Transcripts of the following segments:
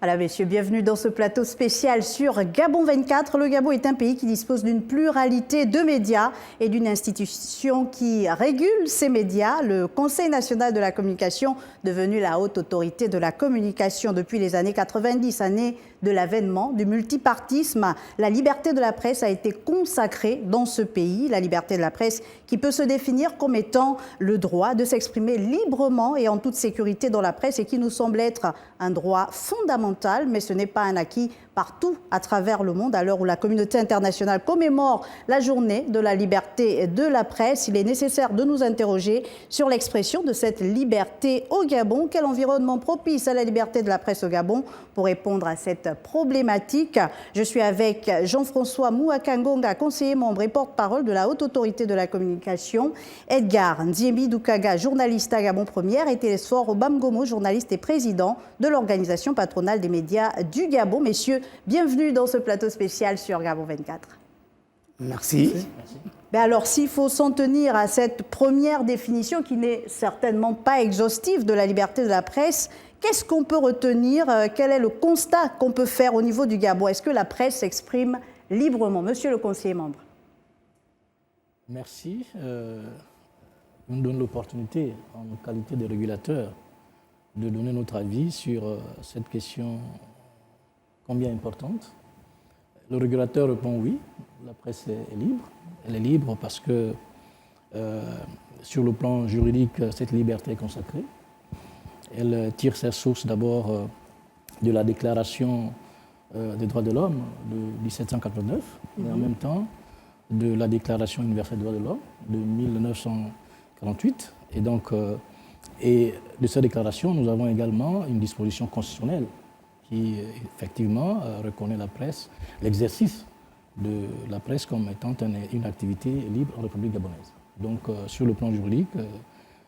Voilà, messieurs, bienvenue dans ce plateau spécial sur Gabon 24. Le Gabon est un pays qui dispose d'une pluralité de médias et d'une institution qui régule ces médias, le Conseil national de la communication, devenu la haute autorité de la communication depuis les années 90, années de l'avènement du multipartisme. La liberté de la presse a été consacrée dans ce pays, la liberté de la presse qui peut se définir comme étant le droit de s'exprimer librement et en toute sécurité dans la presse et qui nous semble être un droit fondamental, mais ce n'est pas un acquis partout à travers le monde. À l'heure où la communauté internationale commémore la journée de la liberté de la presse, il est nécessaire de nous interroger sur l'expression de cette liberté au Gabon. Quel environnement propice à la liberté de la presse au Gabon? Pour répondre à cette problématique, je suis avec Jean-François Mouakangonga, conseiller membre et porte-parole de la Haute Autorité de la Communication, Edgar Ndiébi Doukaga, journaliste à Gabon Première, et Télésphore Obamgomo, journaliste et président de l'Organisation patronale des médias du Gabon. Messieurs, bienvenue dans ce plateau spécial sur Gabon 24. Merci. Mais alors, s'il faut s'en tenir à cette première définition qui n'est certainement pas exhaustive de la liberté de la presse, qu'est-ce qu'on peut retenir? Quel est le constat qu'on peut faire au niveau du Gabon? Est-ce que la presse s'exprime librement? Monsieur le conseiller membre. Merci. On nous donne l'opportunité, en qualité de régulateur, de donner notre avis sur cette question combien importante. Le régulateur répond oui, la presse est libre. Elle est libre parce que sur le plan juridique, cette liberté est consacrée. Elle tire ses sources d'abord de la Déclaration des droits de l'homme de 1789, et en même temps de la Déclaration universelle des droits de l'homme de 1948. Et donc, et de cette déclaration, nous avons également une disposition constitutionnelle qui, effectivement, reconnaît la presse, l'exercice de la presse comme étant une activité libre en République gabonaise. Donc, sur le plan juridique,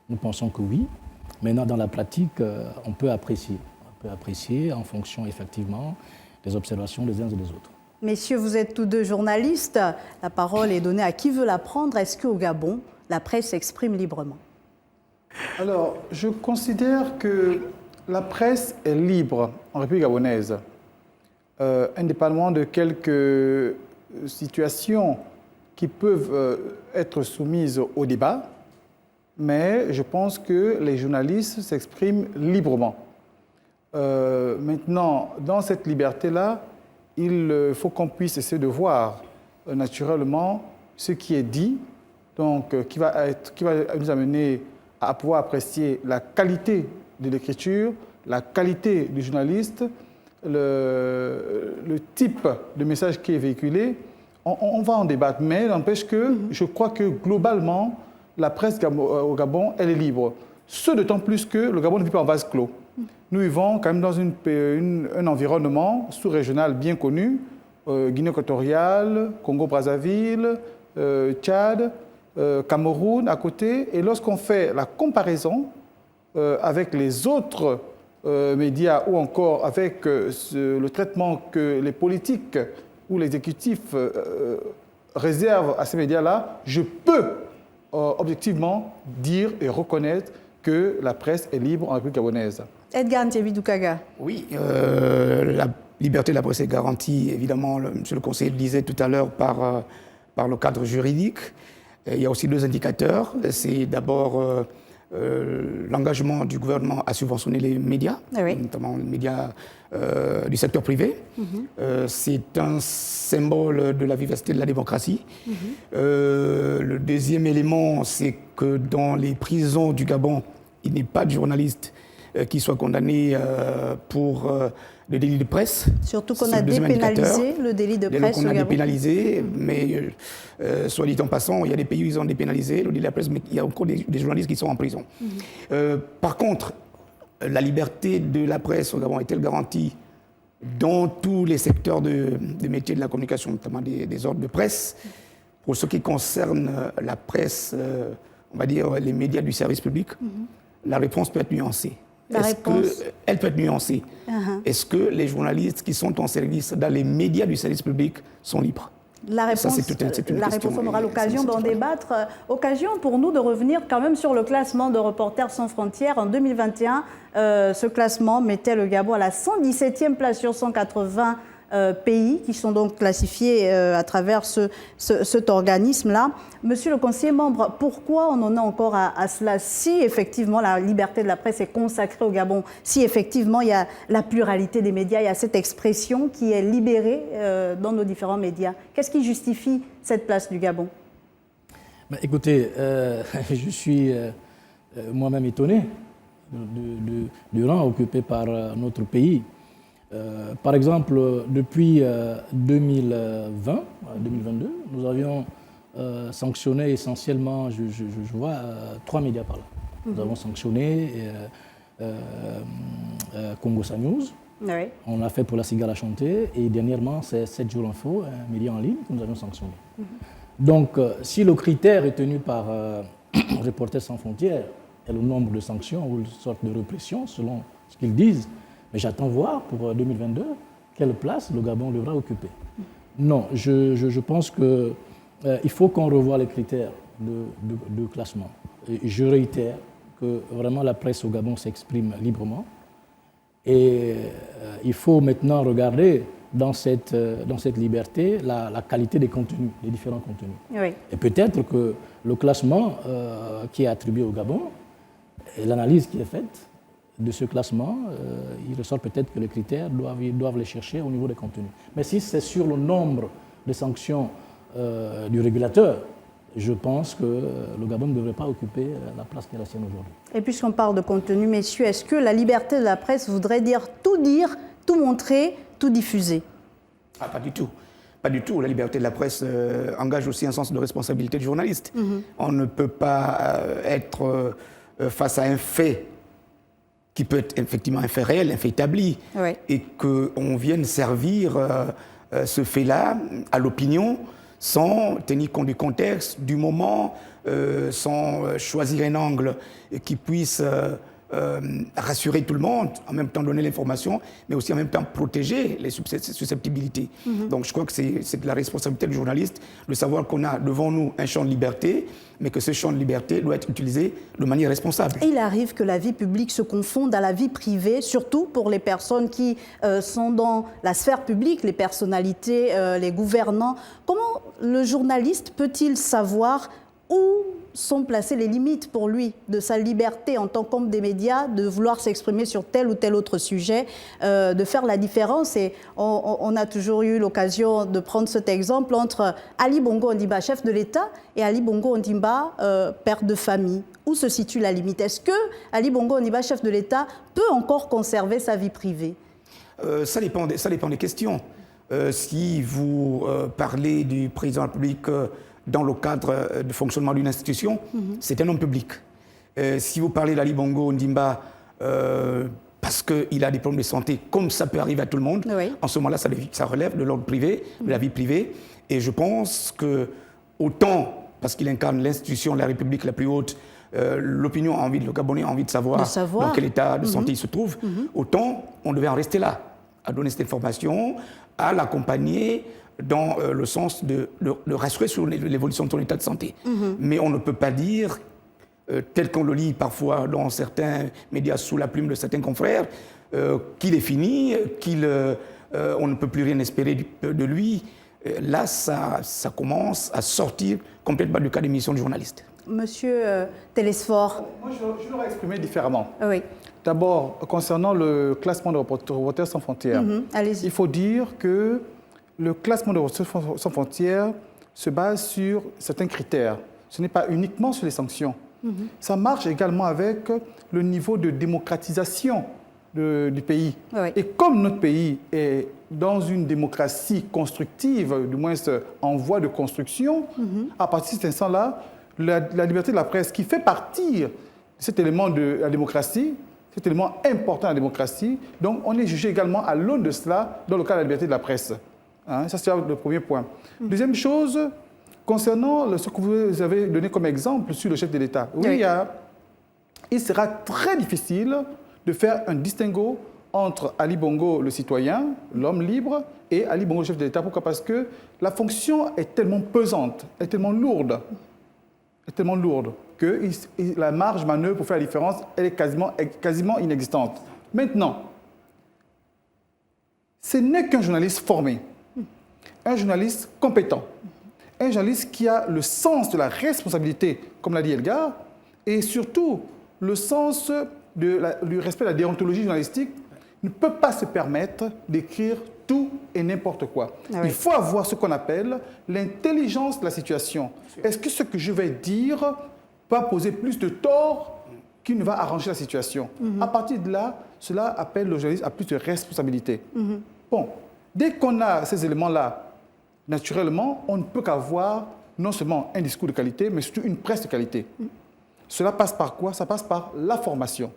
nous pensons que oui. Maintenant, dans la pratique, on peut apprécier. On peut apprécier en fonction, effectivement, des observations des uns et des autres. Messieurs, vous êtes tous deux journalistes. La parole est donnée à qui veut la prendre. Est-ce qu'au Gabon, la presse s'exprime librement? Alors, je considère que la presse est libre en République gabonaise, indépendamment de quelques situations qui peuvent être soumises au débat, mais je pense que les journalistes s'expriment librement. Maintenant, dans cette liberté-là, il faut qu'on puisse essayer de voir naturellement ce qui est dit, donc qui va nous amener à pouvoir apprécier la qualité de l'écriture, la qualité du journaliste, le type de message qui est véhiculé. On va en débattre, mais n'empêche que je crois que globalement, la presse au Gabon, elle est libre. Ce d'autant plus que le Gabon ne vit pas en vase clos. Nous vivons quand même dans un environnement sous-régional bien connu, Guinée équatoriale, Congo-Brazzaville, Tchad, Cameroun à côté. Et lorsqu'on fait la comparaison avec les autres médias ou encore avec le traitement que les politiques ou l'exécutif réservent à ces médias-là, je peux objectivement dire et reconnaître que la presse est libre en République gabonaise. Edgar Ndiébi Doukaga. Oui, la liberté de la presse est garantie, évidemment, monsieur le conseiller le disait tout à l'heure, par le cadre juridique. Il y a aussi deux indicateurs. C'est d'abord l'engagement du gouvernement à subventionner les médias, notamment les médias du secteur privé. C'est un symbole de la vivacité de la démocratie. Le deuxième élément, c'est que dans les prisons du Gabon, il n'y a pas de journaliste qui soit condamné pour le délit de presse. Surtout qu'on a dépénalisé le délit de presse au Gabon. On a dépénalisé, mais soit dit en passant, il y a des pays où ils ont dépénalisé le délit de la presse, mais il y a encore des journalistes qui sont en prison. Par contre, la liberté de la presse au Gabon est-elle garantie dans tous les secteurs des métiers de la communication, notamment des ordres de presse? Pour ce qui concerne la presse, on va dire les médias du service public, la réponse peut être nuancée. Elle peut être nuancée. Est-ce que les journalistes qui sont en service dans les médias du service public sont libres? La réponse, on aura l'occasion d'en débattre. Occasion pour nous de revenir quand même sur le classement de Reporters sans frontières. En 2021, ce classement mettait le Gabon à la 117e place sur 180 pays qui sont donc classifiés à travers cet organisme-là. Monsieur le conseiller membre, pourquoi on en est encore à cela? Si effectivement la liberté de la presse est consacrée au Gabon, si effectivement il y a la pluralité des médias, il y a cette expression qui est libérée dans nos différents médias, qu'est-ce qui justifie cette place du Gabon? Écoutez, je suis moi-même étonné du rang occupé par notre pays. Par exemple, depuis 2020, 2022, nous avions sanctionné essentiellement, je vois, 3 médias par là. Nous avons sanctionné Congo News, oui. On l'a fait pour la cigare à chanter, et dernièrement, c'est 7 jours info, un média en ligne que nous avions sanctionné. Donc, si le critère est tenu par Reporters sans frontières est le nombre de sanctions ou une sorte de répression, selon ce qu'ils disent, mais j'attends voir pour 2022 quelle place le Gabon devra occuper. Non, je pense qu'il faut qu'on revoie les critères de classement. Et je réitère que vraiment la presse au Gabon s'exprime librement. Et il faut maintenant regarder dans cette liberté la qualité des contenus, des différents contenus. Oui. Et peut-être que le classement qui est attribué au Gabon et l'analyse qui est faite de ce classement, il ressort peut-être que les critères doivent les chercher au niveau des contenus. Mais si c'est sur le nombre de sanctions du régulateur, je pense que le Gabon ne devrait pas occuper la place qui est la sienne aujourd'hui. Et puisqu'on parle de contenu, messieurs, est-ce que la liberté de la presse voudrait dire, tout montrer, tout diffuser? Ah, pas du tout. Pas du tout. La liberté de la presse engage aussi un sens de responsabilité du journaliste. On ne peut pas être face à un fait qui peut être effectivement un fait réel, un fait établi, oui. et qu'on vienne servir ce fait-là à l'opinion sans tenir compte du contexte, du moment, sans choisir un angle qui puisse rassurer tout le monde, en même temps donner l'information, mais aussi en même temps protéger les susceptibilités. Donc je crois que c'est de la responsabilité du journaliste de savoir qu'on a devant nous un champ de liberté, mais que ce champ de liberté doit être utilisé de manière responsable. Et il arrive que la vie publique se confonde à la vie privée, surtout pour les personnes qui sont dans la sphère publique, les personnalités, les gouvernants. Comment le journaliste peut-il savoir où sont placées les limites pour lui de sa liberté en tant qu'homme des médias, de vouloir s'exprimer sur tel ou tel autre sujet, de faire la différence? Et on a toujours eu l'occasion de prendre cet exemple entre Ali Bongo Ondimba, chef de l'État, et Ali Bongo Ondimba, père de famille. Où se situe la limite? Est-ce que Ali Bongo Ondimba, chef de l'État, peut encore conserver sa vie privée? Ça dépend des questions. Si vous parlez du président de la République dans le cadre du fonctionnement d'une institution, c'est un homme public. Si vous parlez d'Ali Bongo Ondimba parce qu'il a des problèmes de santé, comme ça peut arriver à tout le monde, oui. en ce moment-là, ça relève de l'ordre privé, de la vie privée. Et je pense que, autant parce qu'il incarne l'institution de la République la plus haute, l'opinion a envie, le Gabonais a envie de savoir dans quel état de santé il se trouve, autant on devait en rester là, à donner cette information, à l'accompagner dans le sens de rassurer sur l'évolution de son état de santé. Mais on ne peut pas dire, tel qu'on le lit parfois dans certains médias sous la plume de certains confrères, qu'il est fini, on ne peut plus rien espérer de lui. Là, ça commence à sortir complètement du cadre d'émission de journaliste. Monsieur Télésphore. Moi, je l'aurais exprimé différemment. Oui. D'abord, concernant le classement de Reporters sans frontières, il faut dire que le classement de Reporters sans frontières se base sur certains critères. Ce n'est pas uniquement sur les sanctions. Ça marche également avec le niveau de démocratisation du pays. Oui. Et comme notre pays est dans une démocratie constructive, du moins en voie de construction, à partir de cet instant-là, la liberté de la presse, qui fait partie de cet élément de la démocratie, cet élément important de la démocratie, donc on est jugé également à l'aune de cela dans le cas de la liberté de la presse. Hein, ça, c'est le premier point. Deuxième chose, concernant ce que vous avez donné comme exemple sur le chef de l'État. Oui, il sera très difficile de faire un distinguo entre Ali Bongo, le citoyen, l'homme libre, et Ali Bongo, le chef de l'État. Pourquoi? Parce que la fonction est tellement pesante, est tellement lourde, que la marge manœuvre pour faire la différence, elle est quasiment inexistante. Maintenant, ce n'est qu'un journaliste formé, un journaliste compétent, un journaliste qui a le sens de la responsabilité, comme l'a dit Elgar, et surtout le sens du respect de la déontologie journalistique, ne peut pas se permettre d'écrire tout et n'importe quoi. Ah oui. Il faut avoir ce qu'on appelle l'intelligence de la situation. Est-ce que ce que je vais dire va poser plus de tort qu'il ne va arranger la situation? À partir de là, cela appelle le journaliste à plus de responsabilité. Bon, dès qu'on a ces éléments-là, naturellement, on ne peut qu'avoir non seulement un discours de qualité, mais surtout une presse de qualité. Cela passe par quoi? Ça passe par la formation.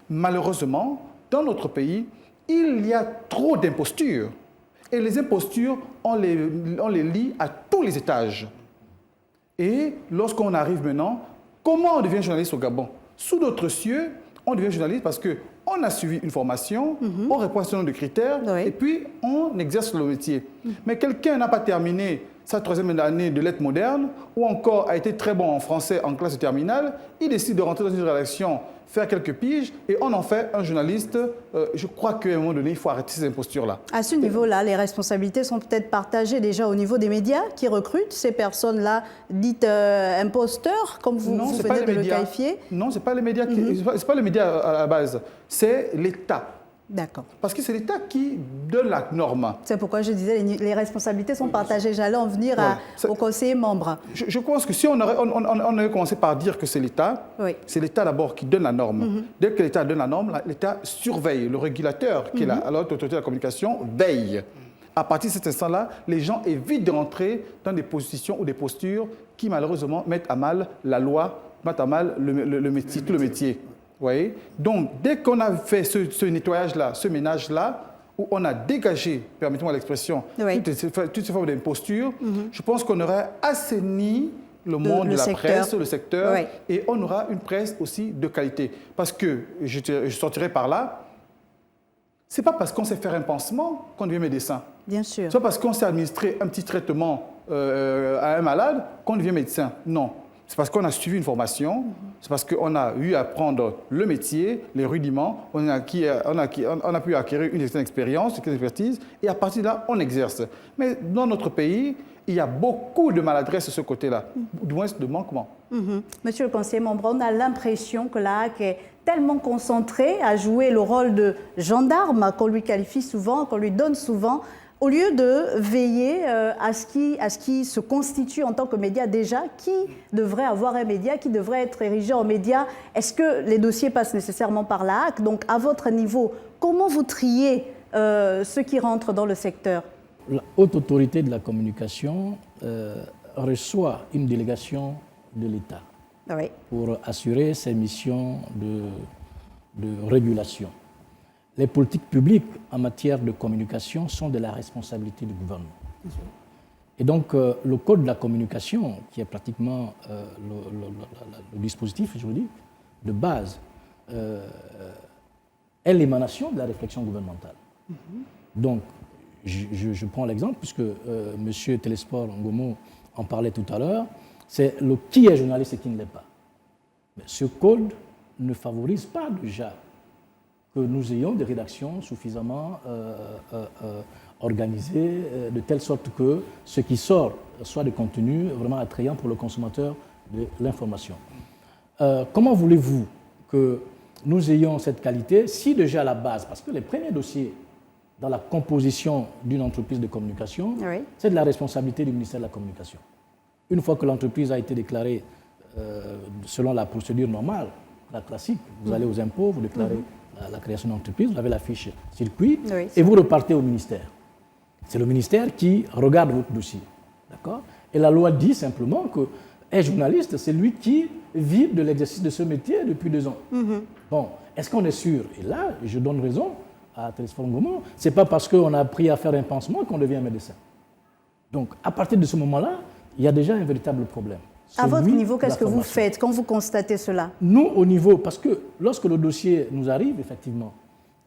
Malheureusement, dans notre pays, il y a trop d'impostures. Et les impostures, on les lit à tous les étages. Et lorsqu'on arrive maintenant, comment on devient journaliste au Gabon? Sous d'autres cieux, on devient journaliste parce qu'on a suivi une formation, on répond à un certain nombre de critères, et puis on exerce le métier. Mais quelqu'un n'a pas terminé sa 3e année de lettres modernes, ou encore a été très bon en français en classe de terminale, il décide de rentrer dans une rédaction, faire quelques piges, et on en fait un journaliste. Je crois qu'à un moment donné, il faut arrêter ces impostures-là. À ce niveau-là, les responsabilités sont peut-être partagées déjà au niveau des médias qui recrutent ces personnes-là dites imposteurs, comme vous venez de le qualifier. Non, ce n'est pas les médias, c'est pas les médias à la base, c'est l'État. D'accord. Parce que c'est l'État qui donne la norme. C'est pourquoi je disais les responsabilités sont partagées. J'allais en venir aux conseillers membres. Je pense que si on avait commencé par dire que c'est l'État, c'est l'État d'abord qui donne la norme. Dès que l'État donne la norme, l'État surveille. Le régulateur, qui est l'autorité de la communication, veille. À partir de cet instant-là, les gens évitent de rentrer dans des positions ou des postures qui, malheureusement, mettent à mal la loi, mettent à mal le métier, tout le métier. Oui. Donc, dès qu'on a fait ce nettoyage-là, ce ménage-là, où on a dégagé, permettez-moi l'expression, toutes ces formes d'imposture, je pense qu'on aurait assaini le monde de la presse, le secteur, et on aura une presse aussi de qualité. Parce que, je sortirai par là, ce n'est pas parce qu'on sait faire un pansement qu'on devient médecin. Bien sûr. Ce n'est pas parce qu'on sait administrer un petit traitement à un malade qu'on devient médecin. Non. C'est parce qu'on a suivi une formation, c'est parce qu'on a eu à apprendre le métier, les rudiments, on a pu acquérir une certaine expérience, une expertise, et à partir de là, on exerce. Mais dans notre pays, il y a beaucoup de maladresse de ce côté-là, du moins de manquement. Monsieur le conseiller membre, on a l'impression que la HAC est tellement concentrée à jouer le rôle de gendarme qu'on lui qualifie souvent, qu'on lui donne souvent, au lieu de veiller à ce qui se constitue en tant que média déjà. Qui devrait avoir un média, qui devrait être érigé en média? Est-ce que les dossiers passent nécessairement par la HAC? Donc, à votre niveau, comment vous triez ceux qui rentrent dans le secteur? La haute autorité de la communication reçoit une délégation de l'État pour assurer ses missions de régulation. Les politiques publiques en matière de communication sont de la responsabilité du gouvernement. Et donc, le Code de la communication, qui est pratiquement le dispositif juridique de base, est l'émanation de la réflexion gouvernementale. Donc, je prends l'exemple, puisque M. Télesport Ngomo en parlait tout à l'heure, c'est le qui est journaliste et qui ne l'est pas. Mais ce code ne favorise pas déjà que nous ayons des rédactions suffisamment organisées, de telle sorte que ce qui sort soit des contenus vraiment attrayants pour le consommateur de l'information. Comment voulez-vous que nous ayons cette qualité si déjà à la base, parce que les premiers dossiers dans la composition d'une entreprise de communication, c'est de la responsabilité du ministère de la Communication. Une fois que l'entreprise a été déclarée selon la procédure normale, la classique, vous allez aux impôts, vous déclarez la création d'entreprise, vous avez la fiche circuit, et vous repartez au ministère. C'est le ministère qui regarde votre dossier. D'accord ? Et la loi dit simplement qu'un journaliste, c'est lui qui vit de l'exercice de ce métier depuis 2 ans. Bon, est-ce qu'on est sûr? Et là, je donne raison à Télésphore Ngomo, ce n'est pas parce qu'on a appris à faire un pansement qu'on devient médecin. Donc, à partir de ce moment-là, il y a déjà un véritable problème. À votre niveau, qu'est-ce que vous faites quand vous constatez cela? Nous, au niveau, parce que lorsque le dossier nous arrive, effectivement,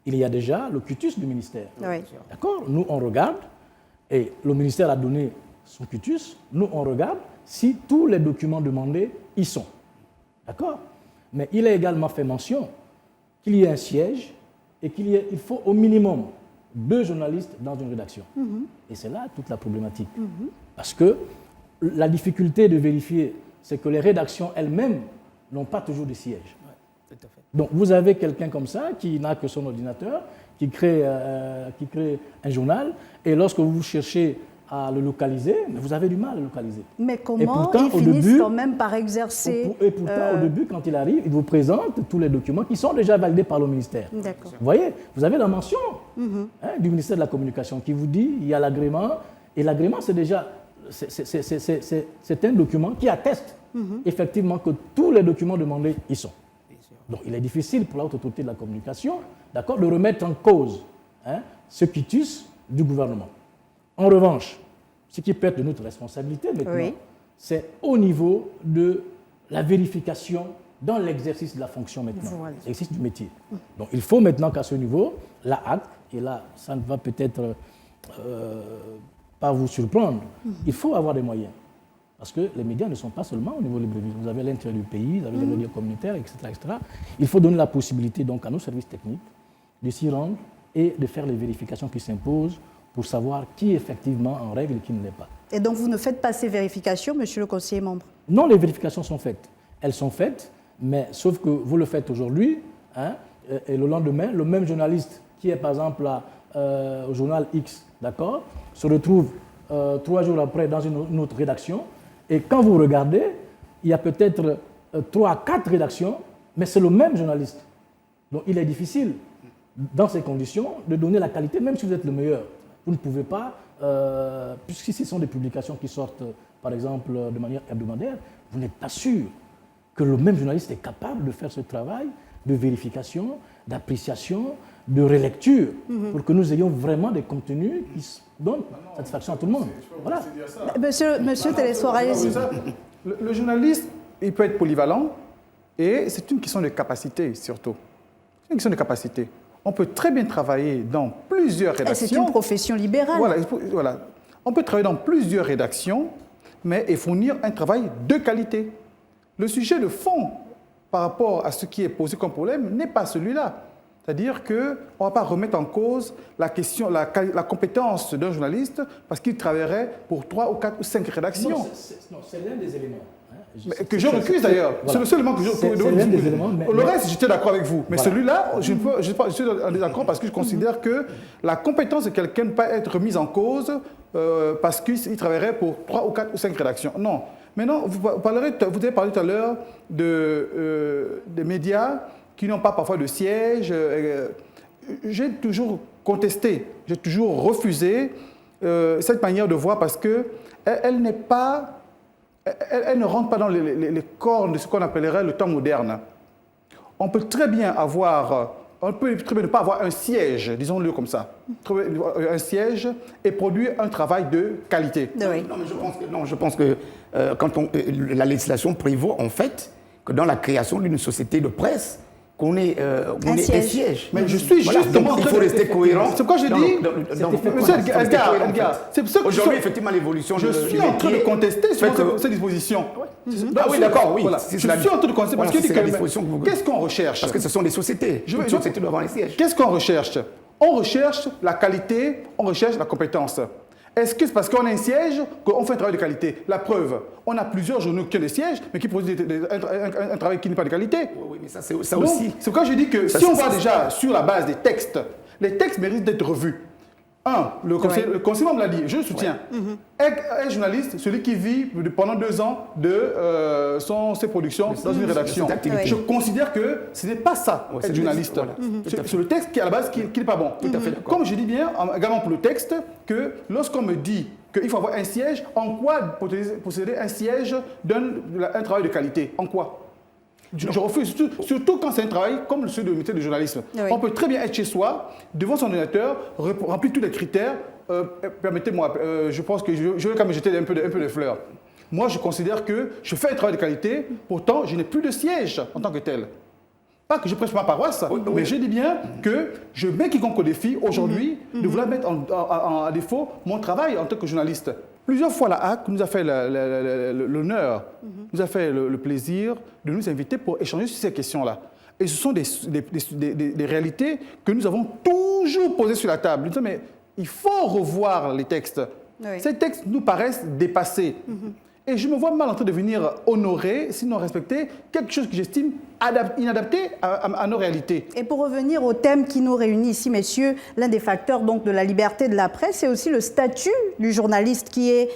il y a déjà le cutus du ministère. Oui. D'accord? Nous, on regarde, et le ministère a donné son cutus, nous, on regarde si tous les documents demandés y sont. D'accord? Mais il a également fait mention qu'il y ait un siège et il faut au minimum 2 journalistes dans une rédaction. Et c'est là toute la problématique. Parce que la difficulté de vérifier, c'est que les rédactions elles-mêmes n'ont pas toujours de siège. Tout à fait. Donc vous avez quelqu'un comme ça qui n'a que son ordinateur, qui crée un journal, et lorsque vous cherchez à le localiser, mais vous avez du mal à le localiser. Mais comment pourtant, ils finissent début, quand même par exercer... Et pourtant, au début, quand il arrive, il vous présente tous les documents qui sont déjà validés par le ministère. D'accord. Vous voyez, vous avez la mention du ministère de la Communication qui vous dit il y a l'agrément, et l'agrément, c'est déjà... C'est un document qui atteste effectivement que tous les documents demandés y sont. Donc il est difficile pour la haute autorité de la communication, d'accord, de remettre en cause ce quitus du gouvernement. En revanche, ce qui peut être de notre responsabilité maintenant, c'est au niveau de la vérification dans l'exercice de la fonction maintenant, l'exercice du métier. Donc il faut maintenant qu'à ce niveau, la HAC, et là ça ne va peut-être pas vous surprendre, il faut avoir des moyens. Parce que les médias ne sont pas seulement au niveau de l'Ibreville. Vous avez l'intérieur du pays, vous avez les médias communautaires, etc., etc. Il faut donner la possibilité donc à nos services techniques de s'y rendre et de faire les vérifications qui s'imposent pour savoir qui est effectivement en règle et qui ne l'est pas. Et donc vous ne faites pas ces vérifications, monsieur le conseiller membre? Non, les vérifications sont faites. Elles sont faites, mais sauf que vous le faites aujourd'hui, et le lendemain, le même journaliste qui est par exemple au journal X, d'accord, se retrouve 3 jours après dans une autre rédaction, et quand vous regardez, il y a peut-être 3 à 4 rédactions, mais c'est le même journaliste. Donc il est difficile, dans ces conditions, de donner la qualité, même si vous êtes le meilleur. Vous ne pouvez pas, puisque ce sont des publications qui sortent, par exemple, de manière hebdomadaire, vous n'êtes pas sûr que le même journaliste est capable de faire ce travail de vérification, d'appréciation, de relecture, pour que nous ayons vraiment des contenus qui donnent satisfaction à tout le monde. Voilà. Monsieur Télésphore, allez-y. Le journaliste, il peut être polyvalent, et c'est une question de capacité surtout. C'est une question de capacité. On peut très bien travailler dans plusieurs rédactions. C'est une profession libérale. Voilà. On peut travailler dans plusieurs rédactions, mais et fournir un travail de qualité. Le sujet de fond par rapport à ce qui est posé comme problème n'est pas celui-là. C'est-à-dire qu'on ne va pas remettre en cause la compétence d'un journaliste parce qu'il travaillerait pour 3 ou 4 ou 5 rédactions. Non, c'est l'un des éléments. Que je recuse d'ailleurs. Voilà. C'est le seul élément que je recuse. Le reste, j'étais d'accord avec vous. Mais celui-là, je suis en désaccord parce que je considère que la compétence de quelqu'un ne peut pas être remise en cause parce qu'il travaillerait pour 3 ou 4 ou 5 rédactions. Non. Maintenant, vous avez parlé tout à l'heure des médias qui n'ont pas parfois de siège. J'ai toujours contesté, j'ai toujours refusé cette manière de voir parce qu'elle n'est pas... Elle ne rentre pas dans les cornes de ce qu'on appellerait le temps moderne. On peut très bien ne pas avoir un siège, disons-le comme ça, un siège et produire un travail de qualité. Oui. Je pense que la législation prévaut en fait que dans la création d'une société de presse, qu'on ait un siège. Mais je suis justement donc il faut rester cohérent. C'est quoi j'ai dit? Monsieur Edgar, c'est pour ça que aujourd'hui, effectivement, l'évolution je suis en train de contester ces dispositions. Ah oui, d'accord, oui. Voilà. Je suis en train de contester parce que qu'est-ce qu'on recherche? Parce que ce sont des sociétés. Toutes sociétés doivent avoir un siège. Qu'est-ce qu'on recherche? On recherche la qualité, on recherche la compétence. Est-ce que c'est parce qu'on a un siège qu'on fait un travail de qualité? La preuve, on a plusieurs journaux qui ont des sièges, mais qui produisent un travail qui n'est pas de qualité. Oui, mais ça aussi. C'est pourquoi je dis que si on va déjà sur la base des textes, les textes méritent d'être revus. Le conseiller me l'a dit, je le soutiens. Un journaliste, celui qui vit pendant 2 ans de ses productions dans une rédaction. Je considère que ce n'est pas ça, être journaliste. C'est le texte qui, à la base, qui n'est pas bon. Comme je dis bien, également pour le texte, que lorsqu'on me dit qu'il faut avoir un siège, en quoi posséder un siège donne un travail de qualité? En quoi? Je refuse, surtout quand c'est un travail comme celui de métier de journalisme. On peut très bien être chez soi, devant son ordinateur, remplir tous les critères. Permettez-moi, je pense que je vais quand même jeter un peu de fleurs. Moi, je considère que je fais un travail de qualité, pourtant, je n'ai plus de siège en tant que tel. Pas que je prêche ma paroisse, mais je dis bien que je mets quiconque au défi aujourd'hui de vouloir mettre à défaut mon travail en tant que journaliste. Plusieurs fois, la HAC nous a fait l'honneur, nous a fait le plaisir de nous inviter pour échanger sur ces questions-là. Et ce sont des réalités que nous avons toujours posées sur la table. Nous disons, mais il faut revoir les textes. Oui. Ces textes nous paraissent dépassés. Et je me vois mal en train de venir honorer, sinon respecter, quelque chose que j'estime inadapté à nos réalités. Et pour revenir au thème qui nous réunit ici, messieurs, l'un des facteurs donc, de la liberté de la presse, c'est aussi le statut du journaliste qui est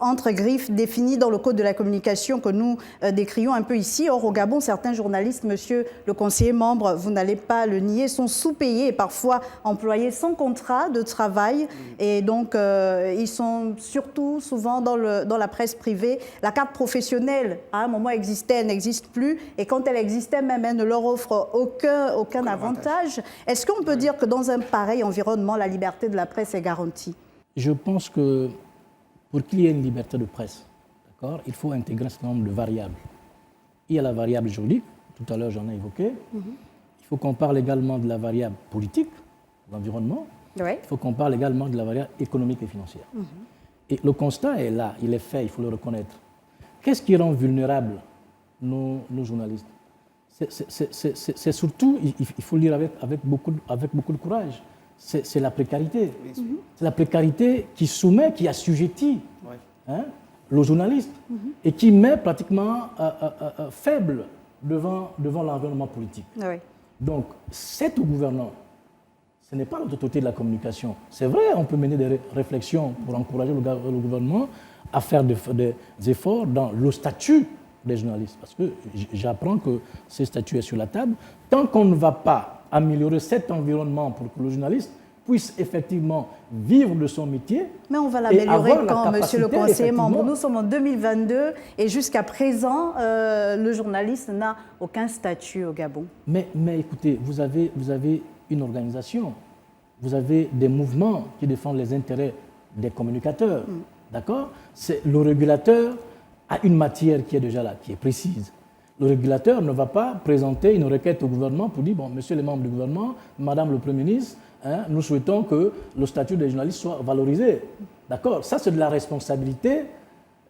entre griffes défini dans le Code de la communication que nous décrions un peu ici. Or, au Gabon, certains journalistes, monsieur le conseiller membre, vous n'allez pas le nier, sont sous-payés et parfois employés sans contrat de travail. Et donc, ils sont surtout souvent dans la presse privée. La carte professionnelle, à un moment, existait, elle n'existe plus. Et quand elle existait, même, elle ne leur offre aucun avantage. Est-ce qu'on peut dire que dans un pareil environnement, la liberté de la presse est garantie? Je pense que pour qu'il y ait une liberté de presse, il faut intégrer un certain nombre de variables. Il y a la variable juridique, tout à l'heure j'en ai évoqué. Il faut qu'on parle également de la variable politique, l'environnement. Oui. Il faut qu'on parle également de la variable économique et financière. Et le constat est là, il est fait, il faut le reconnaître. Qu'est-ce qui rend vulnérables nos journalistes? C'est surtout, il faut le dire avec beaucoup de courage, c'est la précarité. C'est la précarité qui soumet, qui assujettit le journaliste et qui met pratiquement faible devant l'environnement politique. Oui. Donc, c'est au gouvernant, ce n'est pas l'autorité de la communication. C'est vrai, on peut mener des réflexions pour encourager le gouvernement à faire des efforts dans le statut des journalistes. Parce que j'apprends que ce statut est sur la table. Tant qu'on ne va pas améliorer cet environnement pour que le journaliste puisse effectivement vivre de son métier. Mais on va l'améliorer quand, monsieur le conseiller membre? Nous sommes en 2022 et jusqu'à présent, le journaliste n'a aucun statut au Gabon. Mais écoutez, vous avez une organisation, vous avez des mouvements qui défendent les intérêts des communicateurs. D'accord? Le régulateur a une matière qui est déjà là, qui est précise. Le régulateur ne va pas présenter une requête au gouvernement pour dire, bon, monsieur les membres du gouvernement, madame le Premier ministre, nous souhaitons que le statut des journalistes soit valorisé. D'accord? Ça, c'est de la responsabilité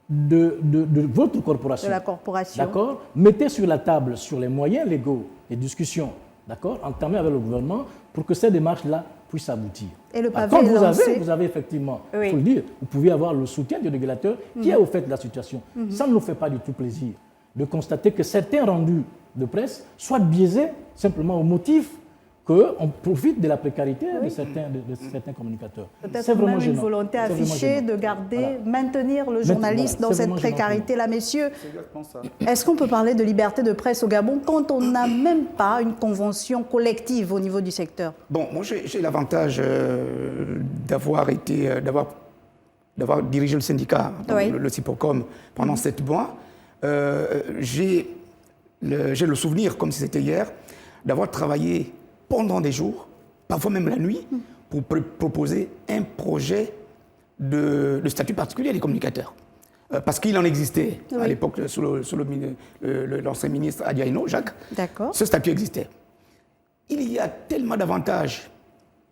de votre corporation. De la corporation. D'accord? Mettez sur la table, sur les moyens légaux, les discussions, d'accord, entamées avec le gouvernement pour que ces démarches-là puissent aboutir. Et le pavé est lancé. Vous avez effectivement, il Oui. faut le dire, vous pouvez avoir le soutien du régulateur qui est au fait de la situation. Ça ne nous fait pas du tout plaisir de constater que certains rendus de presse soient biaisés simplement au motif qu'on profite de la précarité de certains communicateurs. Peut-être même une volonté affichée de garder, maintenir le journaliste dans cette précarité-là. Messieurs, est-ce qu'on peut parler de liberté de presse au Gabon quand on n'a même pas une convention collective au niveau du secteur? Bon, moi j'ai l'avantage d'avoir dirigé le syndicat, le CIPOCOM, pendant 7 mois. J'ai le souvenir, comme si c'était hier, d'avoir travaillé pendant des jours, parfois même la nuit, pour proposer un projet de statut particulier des communicateurs. Parce qu'il en existait à l'époque sous l'ancien ministre Adiaino, Jacques. D'accord. Ce statut existait. Il y a tellement d'avantages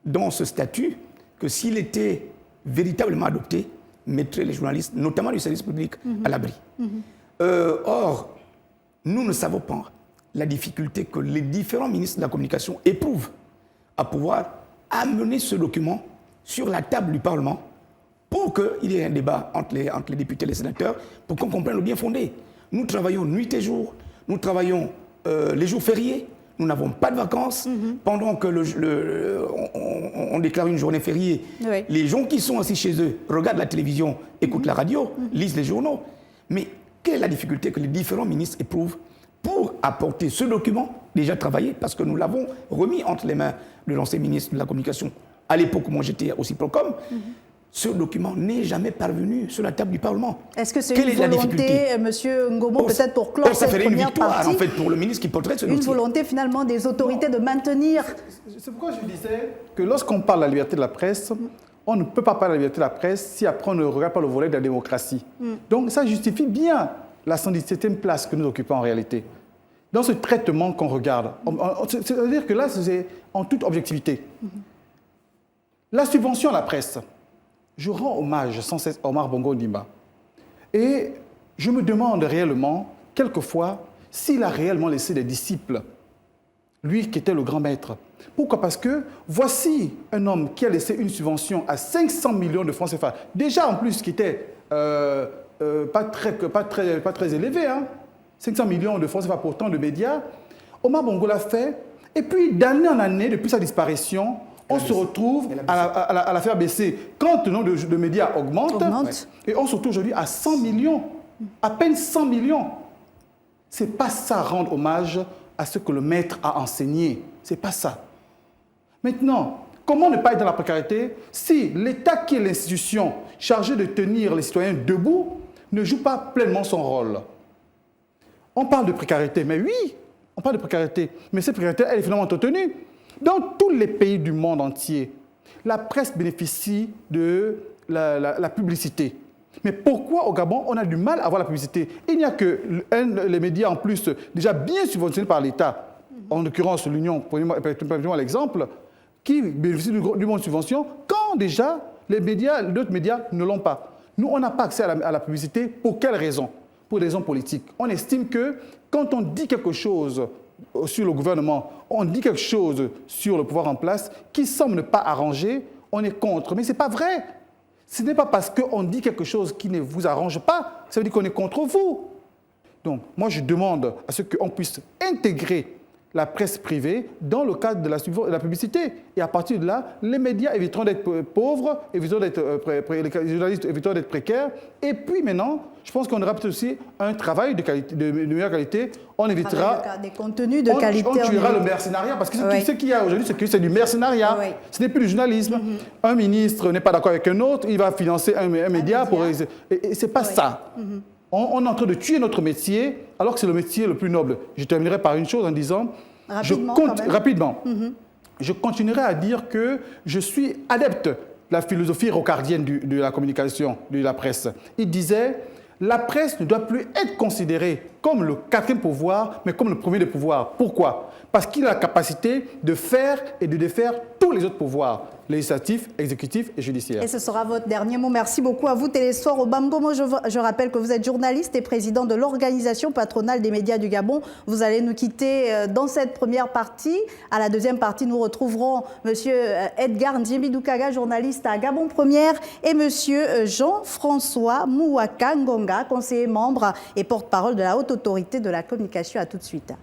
dans ce statut que s'il était véritablement adopté, mettrait les journalistes, notamment du service public, à l'abri. Or, nous ne savons pas la difficulté que les différents ministres de la communication éprouvent à pouvoir amener ce document sur la table du Parlement pour qu'il y ait un débat entre les députés et les sénateurs, pour qu'on comprenne le bien fondé. Nous travaillons nuit et jour, nous travaillons les jours fériés, nous n'avons pas de vacances. Pendant que on déclare une journée fériée, les gens qui sont assis chez eux regardent la télévision, écoutent la radio, lisent les journaux. Mais quelle est la difficulté que les différents ministres éprouvent pour apporter ce document déjà travaillé, parce que nous l'avons remis entre les mains de l'ancien ministre de la Communication, à l'époque où moi j'étais aussi Procom, ce document n'est jamais parvenu sur la table du Parlement. Est-ce que c'est une volonté, M. Ngomo, peut-être pour clore cette première une victoire, partie, en fait, pour le ministre qui porterait ce dossier. une volonté finalement des autorités de maintenir... C'est pourquoi je disais que lorsqu'on parle de la liberté de la presse, on ne peut pas parler de la liberté de la presse si après on ne regarde pas le volet de la démocratie. Donc ça justifie bien la 117e place que nous occupons en réalité. dans ce traitement qu'on regarde, c'est-à-dire que là, c'est en toute objectivité. La subvention à la presse, je rends hommage sans cesse à Omar Bongo Ondimba. Et je me demande réellement, quelquefois, s'il a réellement laissé des disciples, lui qui était le grand maître. Pourquoi? Parce que voici un homme qui a laissé une subvention à 500 millions de francs CFA, déjà en plus qui était pas très élevé, hein. 500 millions de francs CFA pour tant de médias. Omar Bongo l'a fait, et puis d'année en année, depuis sa disparition, on se retrouve à la faire baisser. Quand le nombre de médias augmente. Et on se retrouve aujourd'hui à 100 millions, à peine 100 millions. Ce n'est pas ça rendre hommage à ce que le maître a enseigné. Ce n'est pas ça. Maintenant, comment ne pas être dans la précarité si l'État, qui est l'institution chargée de tenir les citoyens debout, ne joue pas pleinement son rôle? On parle de précarité, mais oui, on parle de précarité. Mais cette précarité, elle est finalement entretenue. Dans tous les pays du monde entier, la presse bénéficie de la publicité. Mais pourquoi au Gabon, on a du mal à avoir la publicité? Il n'y a que les médias en plus, déjà bien subventionnés par l'État, en l'occurrence l'Union, prenons l'exemple, qui bénéficient du monde de subvention, quand déjà d'autres médias ne l'ont pas. Nous, on n'a pas accès à la publicité. Pour quelles raisons? Pour des raisons politiques. On estime que quand on dit quelque chose sur le gouvernement, on dit quelque chose sur le pouvoir en place qui semble ne pas arranger, on est contre. Mais ce n'est pas vrai. Ce n'est pas parce qu'on dit quelque chose qui ne vous arrange pas, ça veut dire qu'on est contre vous. Donc, moi, je demande à ce qu'on puisse intégrer la presse privée dans le cadre de la publicité. Et à partir de là, les médias éviteront d'être pauvres, les journalistes éviteront d'être précaires. Et puis maintenant, je pense qu'on aura peut-être aussi un travail de meilleure qualité. On évitera des contenus de qualité. On tuera le mercenariat, parce que ce qu'il y a aujourd'hui, c'est du mercenariat. Oui. Ce n'est plus du journalisme. Un ministre n'est pas d'accord avec un autre, il va financer un média. Et ce n'est pas ça. On est en train de tuer notre métier, alors que c'est le métier le plus noble. Je terminerai par une chose en disant, rapidement, je continuerai à dire que je suis adepte de la philosophie rocardienne de la communication, de la presse. Il disait, la presse ne doit plus être considérée comme le quatrième pouvoir, mais comme le premier des pouvoirs. Pourquoi? Parce qu'il a la capacité de faire et de défaire tous les autres pouvoirs, législatifs, exécutifs et judiciaires. Et ce sera votre dernier mot. Merci beaucoup à vous, Télésphore Obamgomo. Je rappelle que vous êtes journaliste et président de l'Organisation patronale des médias du Gabon. Vous allez nous quitter dans cette première partie. À la deuxième partie, nous retrouverons M. Edgar Ndiébi-Doukaga, journaliste à Gabon Première, et M. Jean-François Mouaka Ngonga, conseiller membre et porte-parole de la Haute Autorité de la Communication. À tout de suite.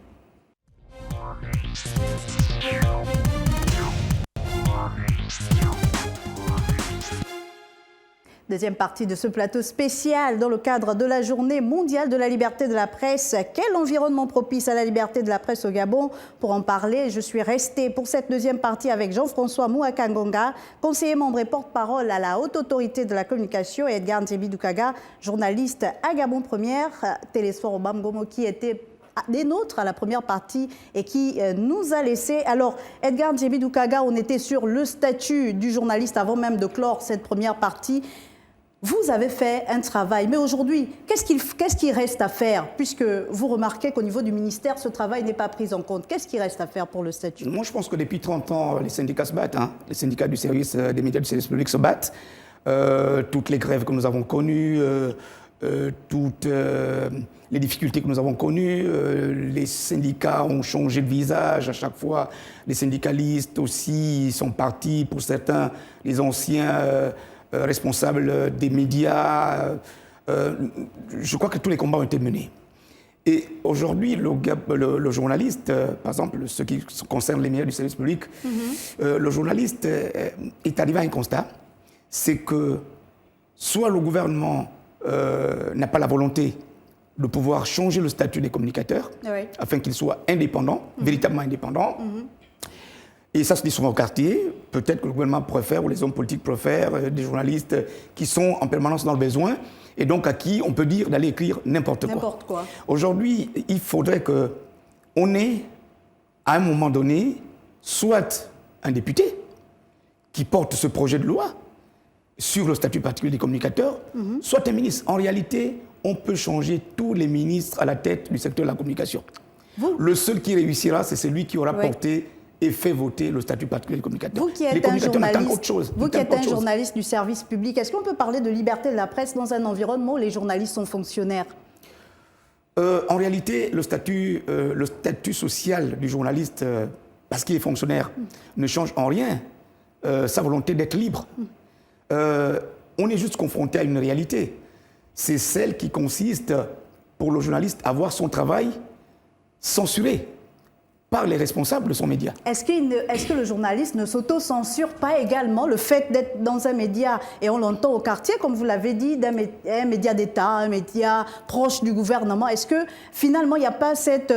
Deuxième partie de ce plateau spécial dans le cadre de la Journée mondiale de la liberté de la presse. Quel environnement propice à la liberté de la presse au Gabon? Pour en parler, je suis restée pour cette deuxième partie avec Jean-François Mouaka Ngonga, conseiller membre et porte-parole à la Haute Autorité de la Communication, et Edgar Ndiébi-Doukaga, journaliste à Gabon Première. Télésphore Obamgomo qui était des nôtres à la première partie et qui nous a laissé. Alors, Edgar Ndiébi-Doukaga, on était sur le statut du journaliste avant même de clore cette première partie. Vous avez fait un travail, mais aujourd'hui, qu'est-ce qui reste à faire? Puisque vous remarquez qu'au niveau du ministère, ce travail n'est pas pris en compte. Qu'est-ce qui reste à faire pour le statut? Moi, je pense que depuis 30 ans, les syndicats se battent. Les syndicats du service des médias du service public se battent. Toutes les grèves que nous avons connues, toutes les difficultés que nous avons connues, les syndicats ont changé de visage à chaque fois. Les syndicalistes aussi sont partis, pour certains, les anciens responsables des médias. Je crois que tous les combats ont été menés. Et aujourd'hui, le journaliste, par exemple, ce qui concerne les médias du service public, le journaliste est arrivé à un constat, c'est que soit le gouvernement n'a pas la volonté de pouvoir changer le statut des communicateurs, afin qu'ils soient indépendants, véritablement indépendants. Et ça se dit souvent au quartier. Peut-être que le gouvernement préfère, ou les hommes politiques préfèrent, des journalistes qui sont en permanence dans le besoin, et donc à qui on peut dire d'aller écrire n'importe quoi. Aujourd'hui, il faudrait qu'on ait, à un moment donné, soit un député qui porte ce projet de loi sur le statut particulier des communicateurs, soit un ministre. En réalité, on peut changer tous les ministres à la tête du secteur de la communication. Le seul qui réussira, c'est celui qui aura porté et fait voter le statut particulier des communicateurs. Vous qui êtes un journaliste du service public, est-ce qu'on peut parler de liberté de la presse dans un environnement où les journalistes sont fonctionnaires? En réalité, le statut social du journaliste, parce qu'il est fonctionnaire, ne change en rien sa volonté d'être libre. On est juste confronté à une réalité. C'est celle qui consiste, pour le journaliste, à voir son travail censuré par les responsables de son média. Est-ce que le journaliste ne s'auto-censure pas également le fait d'être dans un média, et on l'entend au quartier, comme vous l'avez dit, un média d'État, un média proche du gouvernement? Est-ce que finalement il n'y a pas cette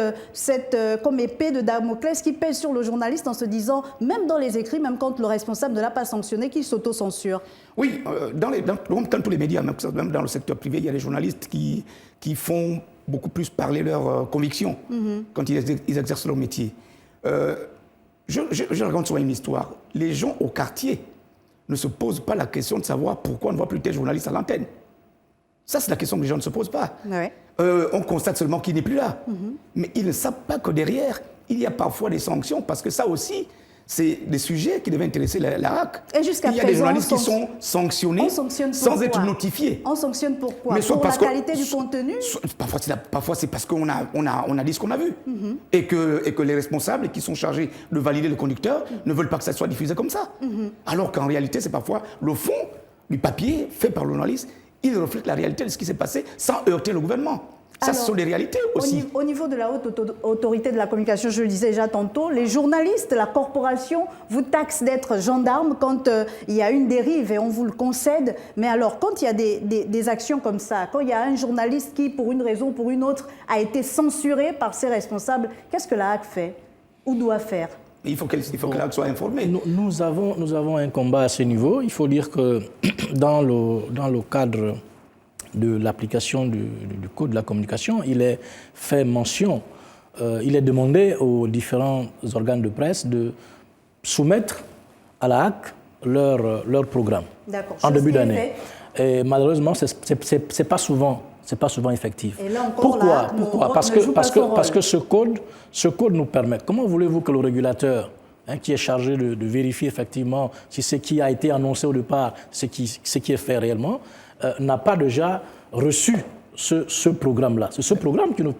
comme épée de Damoclès qui pèse sur le journaliste en se disant, même dans les écrits, même quand le responsable ne l'a pas sanctionné, qu'il s'auto-censure? dans tous les médias, même dans le secteur privé, il y a des journalistes qui font beaucoup plus parler leurs convictions quand ils exercent leur métier. Je raconte souvent une histoire. Les gens au quartier ne se posent pas la question de savoir pourquoi on ne voit plus tel journaliste à l'antenne. Ça, c'est la question que les gens ne se posent pas. Ouais. On constate seulement qu'il n'est plus là. Mais ils ne savent pas que derrière, il y a parfois des sanctions, parce que ça aussi, c'est des sujets qui devaient intéresser la RAC. Et jusqu'à il y a des journalistes qui sont sanctionnés sans être notifiés. On sanctionne pourquoi? Mais pour la qualité du contenu? Parfois c'est parce qu'on a dit ce qu'on a vu. Et que les responsables qui sont chargés de valider le conducteur ne veulent pas que ça soit diffusé comme ça. Alors qu'en réalité, c'est parfois le fond du papier fait par le journaliste. Il reflète la réalité de ce qui s'est passé sans heurter le gouvernement. Ça, ce sont des réalités aussi. Au niveau de la haute autorité de la communication, je le disais déjà tantôt, les journalistes, la corporation vous taxe d'être gendarme quand il y a une dérive et on vous le concède. Mais alors, quand il y a des actions comme ça, quand il y a un journaliste qui, pour une raison ou pour une autre, a été censuré par ses responsables, qu'est-ce que la HAC fait ou doit faire? Il faut que la HAC soit informée. Nous avons un combat à ce niveau. Il faut dire que dans le cadre de l'application du Code de la communication, il est fait mention, il est demandé aux différents organes de presse de soumettre à la HAC leur programme en début d'année. Et malheureusement, c'est pas souvent effectif. Et là encore, Pourquoi? Parce que ce code nous permet. Comment voulez-vous que le régulateur, qui est chargé de vérifier effectivement si ce qui a été annoncé au départ, ce qui est fait réellement, n'a pas déjà reçu ce programme-là. C'est ce programme qui nous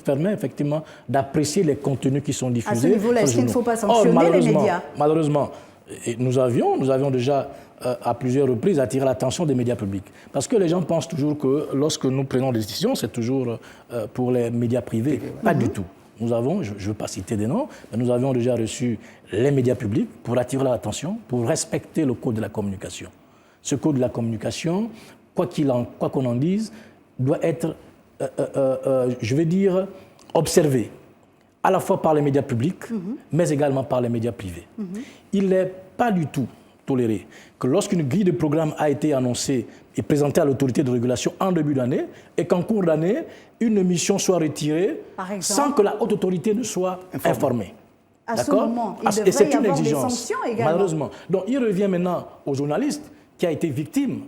permet effectivement d'apprécier les contenus qui sont diffusés. À ce niveau-là, est-ce qu'il ne faut pas sanctionner les médias? Malheureusement, nous avions déjà à plusieurs reprises attiré l'attention des médias publics. Parce que les gens pensent toujours que lorsque nous prenons des décisions, c'est toujours pour les médias privés. Pas du tout. Nous avons, je ne veux pas citer des noms, mais nous avions déjà reçu les médias publics pour attirer leur attention, pour respecter le code de la communication. Ce code de la communication, quoi qu'on en dise, doit être, je vais dire, observé, à la fois par les médias publics, mais également par les médias privés. Il n'est pas du tout toléré que lorsqu'une grille de programme a été annoncée et présentée à l'autorité de régulation en début d'année, et qu'en cours d'année, une émission soit retirée sans que la haute autorité ne soit informée. À ce moment, il devrait y avoir des sanctions également. Malheureusement. Donc il revient maintenant aux journalistes qui a été victime,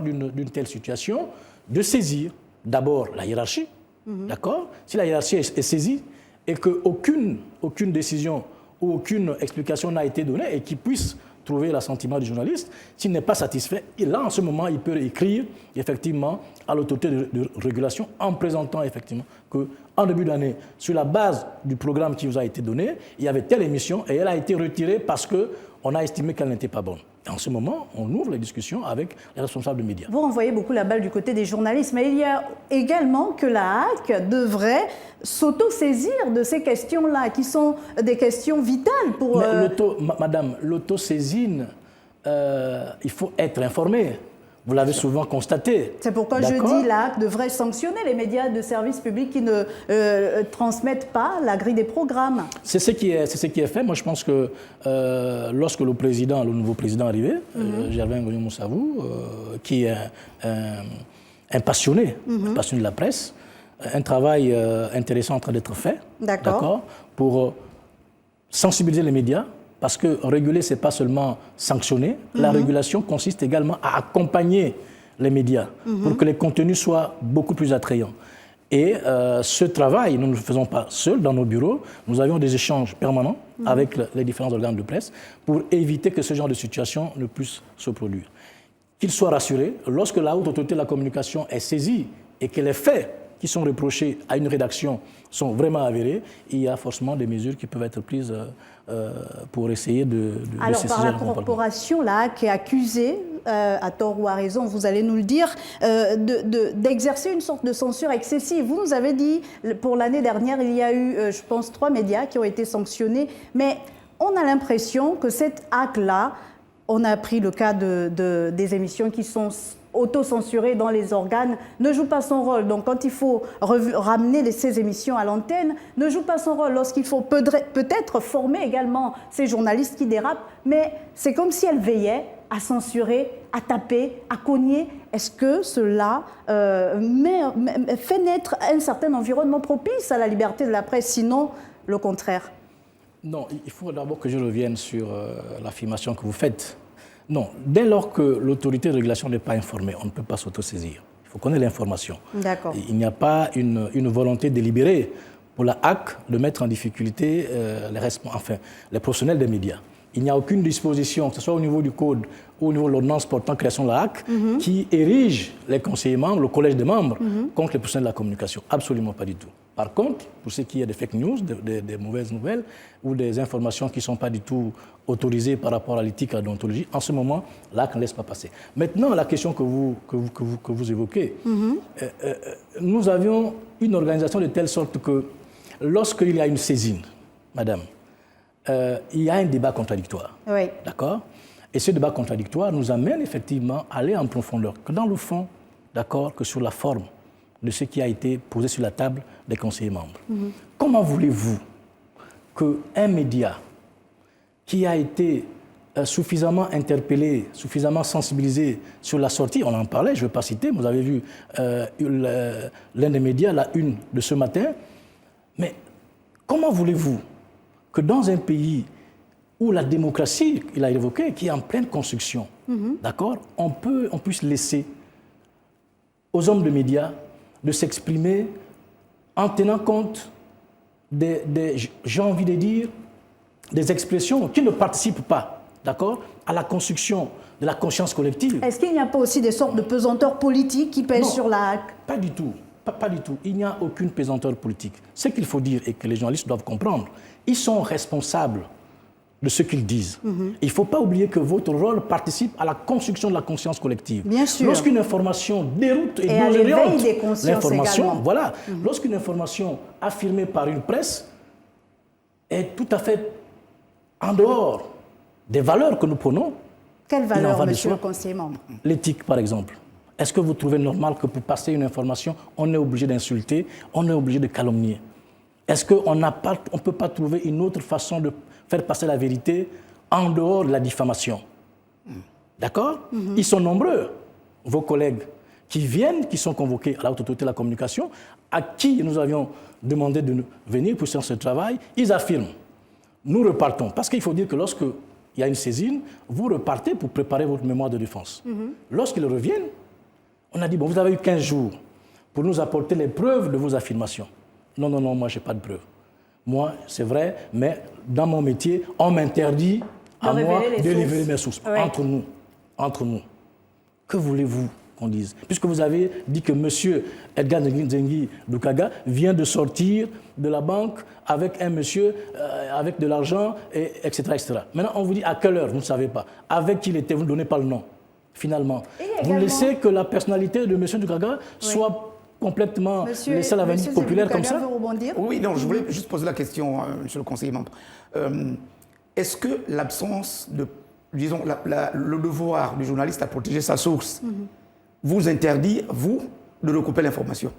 d'une telle situation, de saisir d'abord la hiérarchie, d'accord? Si la hiérarchie est saisie et qu'aucune décision ou aucune explication n'a été donnée et qu'il puisse trouver l'assentiment du journaliste, s'il n'est pas satisfait, et là, en ce moment, il peut écrire effectivement à l'autorité de régulation en présentant effectivement qu'en début d'année, sur la base du programme qui vous a été donné, il y avait telle émission et elle a été retirée parce qu'on a estimé qu'elle n'était pas bonne. Et en ce moment, on ouvre les discussions avec les responsables de médias. Vous renvoyez beaucoup la balle du côté des journalistes, mais il y a également que la HAC devrait s'auto-saisir de ces questions-là, qui sont des questions vitales pour... Mais madame, l'autosaisine, il faut être informé. Vous l'avez souvent constaté. C'est pourquoi je dis la HAC devrait sanctionner les médias de service public qui ne transmettent pas la grille des programmes. C'est ce qui est fait. Moi, je pense que lorsque le nouveau président est arrivé, Gervais Ngoyi Moussavou, qui est un passionné de la presse, un travail intéressant en train d'être fait, d'accord, pour sensibiliser les médias. Parce que réguler, ce n'est pas seulement sanctionner. La régulation consiste également à accompagner les médias pour que les contenus soient beaucoup plus attrayants. Et ce travail, nous ne le faisons pas seuls dans nos bureaux. Nous avions des échanges permanents avec les différents organes de presse pour éviter que ce genre de situation ne puisse se produire. Qu'ils soient rassurés, lorsque la haute autorité de la communication est saisie et que les faits qui sont reprochés à une rédaction sont vraiment avérés, il y a forcément des mesures qui peuvent être prises pour essayer de Alors, par la corporation, la HAC est accusée, à tort ou à raison, vous allez nous le dire, d'exercer une sorte de censure excessive. Vous nous avez dit, pour l'année dernière, il y a eu, je pense, 3 médias qui ont été sanctionnés, mais on a l'impression que cette HAC-là, on a pris le cas des émissions qui sont auto-censurées dans les organes, ne joue pas son rôle. Donc quand il faut ramener ces émissions à l'antenne, ne joue pas son rôle. Lorsqu'il faut peut-être former également ces journalistes qui dérapent, mais c'est comme si elle veillait à censurer, à taper, à cogner. Est-ce que cela fait naître un certain environnement propice à la liberté de la presse, sinon le contraire? Non, il faut d'abord que je revienne sur l'affirmation que vous faites. Non, dès lors que l'autorité de régulation n'est pas informée, on ne peut pas s'autosaisir. Il faut connaître l'information. D'accord. Il n'y a pas une volonté délibérée pour la HAC de mettre en difficulté les professionnels des médias. Il n'y a aucune disposition, que ce soit au niveau du code ou au niveau de l'ordonnance portant création de la HAC, qui érige les conseillers membres, le collège des membres, contre les professionnels de la communication. Absolument pas du tout. Par contre, pour ce qui est des fake news, des mauvaises nouvelles ou des informations qui ne sont pas du tout autorisées par rapport à l'éthique et à la déontologie, en ce moment, la HAC ne laisse pas passer. Maintenant, la question que vous évoquez, nous avions une organisation de telle sorte que lorsqu'il y a une saisine, madame, il y a un débat contradictoire. Oui. D'accord? Et ce débat contradictoire nous amène effectivement à aller en profondeur, que dans le fond, d'accord, que sur la forme de ce qui a été posé sur la table des conseillers membres. Comment voulez-vous qu'un média qui a été suffisamment interpellé, suffisamment sensibilisé sur la sortie, on en parlait, je ne vais pas citer, vous avez vu l'un des médias, la une de ce matin, mais comment voulez-vous que dans un pays où la démocratie, il a évoqué, qui est en pleine construction, d'accord, on puisse laisser aux hommes de médias de s'exprimer en tenant compte j'ai envie de dire, des expressions qui ne participent pas, d'accord, à la construction de la conscience collective. Est-ce qu'il n'y a pas aussi des sortes de pesanteurs politiques qui pèsent sur la HAC? Pas du tout. Pas du tout. Il n'y a aucune pesanteur politique. Ce qu'il faut dire et que les journalistes doivent comprendre, ils sont responsables de ce qu'ils disent. Il ne faut pas oublier que votre rôle participe à la construction de la conscience collective. Bien sûr. Lorsqu'une information déroute et désoriente l'information, voilà, lorsqu'une information affirmée par une presse est tout à fait en dehors des valeurs que nous prenons. Quelles valeurs, monsieur le conseiller membre? L'éthique, par exemple. Est-ce que vous trouvez normal que pour passer une information, on est obligé d'insulter, on est obligé de calomnier? Est-ce qu'on ne peut pas trouver une autre façon de faire passer la vérité en dehors de la diffamation? D'accord? Ils sont nombreux, vos collègues, qui sont convoqués à la haute autorité de la communication, à qui nous avions demandé de venir pour faire ce travail. Ils affirment, nous repartons. Parce qu'il faut dire que lorsqu'il y a une saisine, vous repartez pour préparer votre mémoire de défense. Lorsqu'ils reviennent, on a dit, bon, vous avez eu 15 jours pour nous apporter les preuves de vos affirmations. Non, moi, je n'ai pas de preuves. Moi, c'est vrai, mais dans mon métier, on m'interdit à moi de révéler mes sources. Oui. Entre nous. Que voulez-vous qu'on dise? Puisque vous avez dit que M. Edgar Nzengi Lukaga vient de sortir de la banque avec un monsieur, avec de l'argent, etc., etc. Maintenant, on vous dit à quelle heure, vous ne savez pas. Avec qui il était, vous ne donnez pas le nom. Finalement, vous laissez que la personnalité de M. Lukaga soit complètement laissée à la vanité populaire comme ça. Oui, non, je voulais juste poser la question, monsieur le conseiller membre. Est-ce que l'absence de, disons, le devoir du journaliste à protéger sa source vous interdit, vous, de recouper l'information?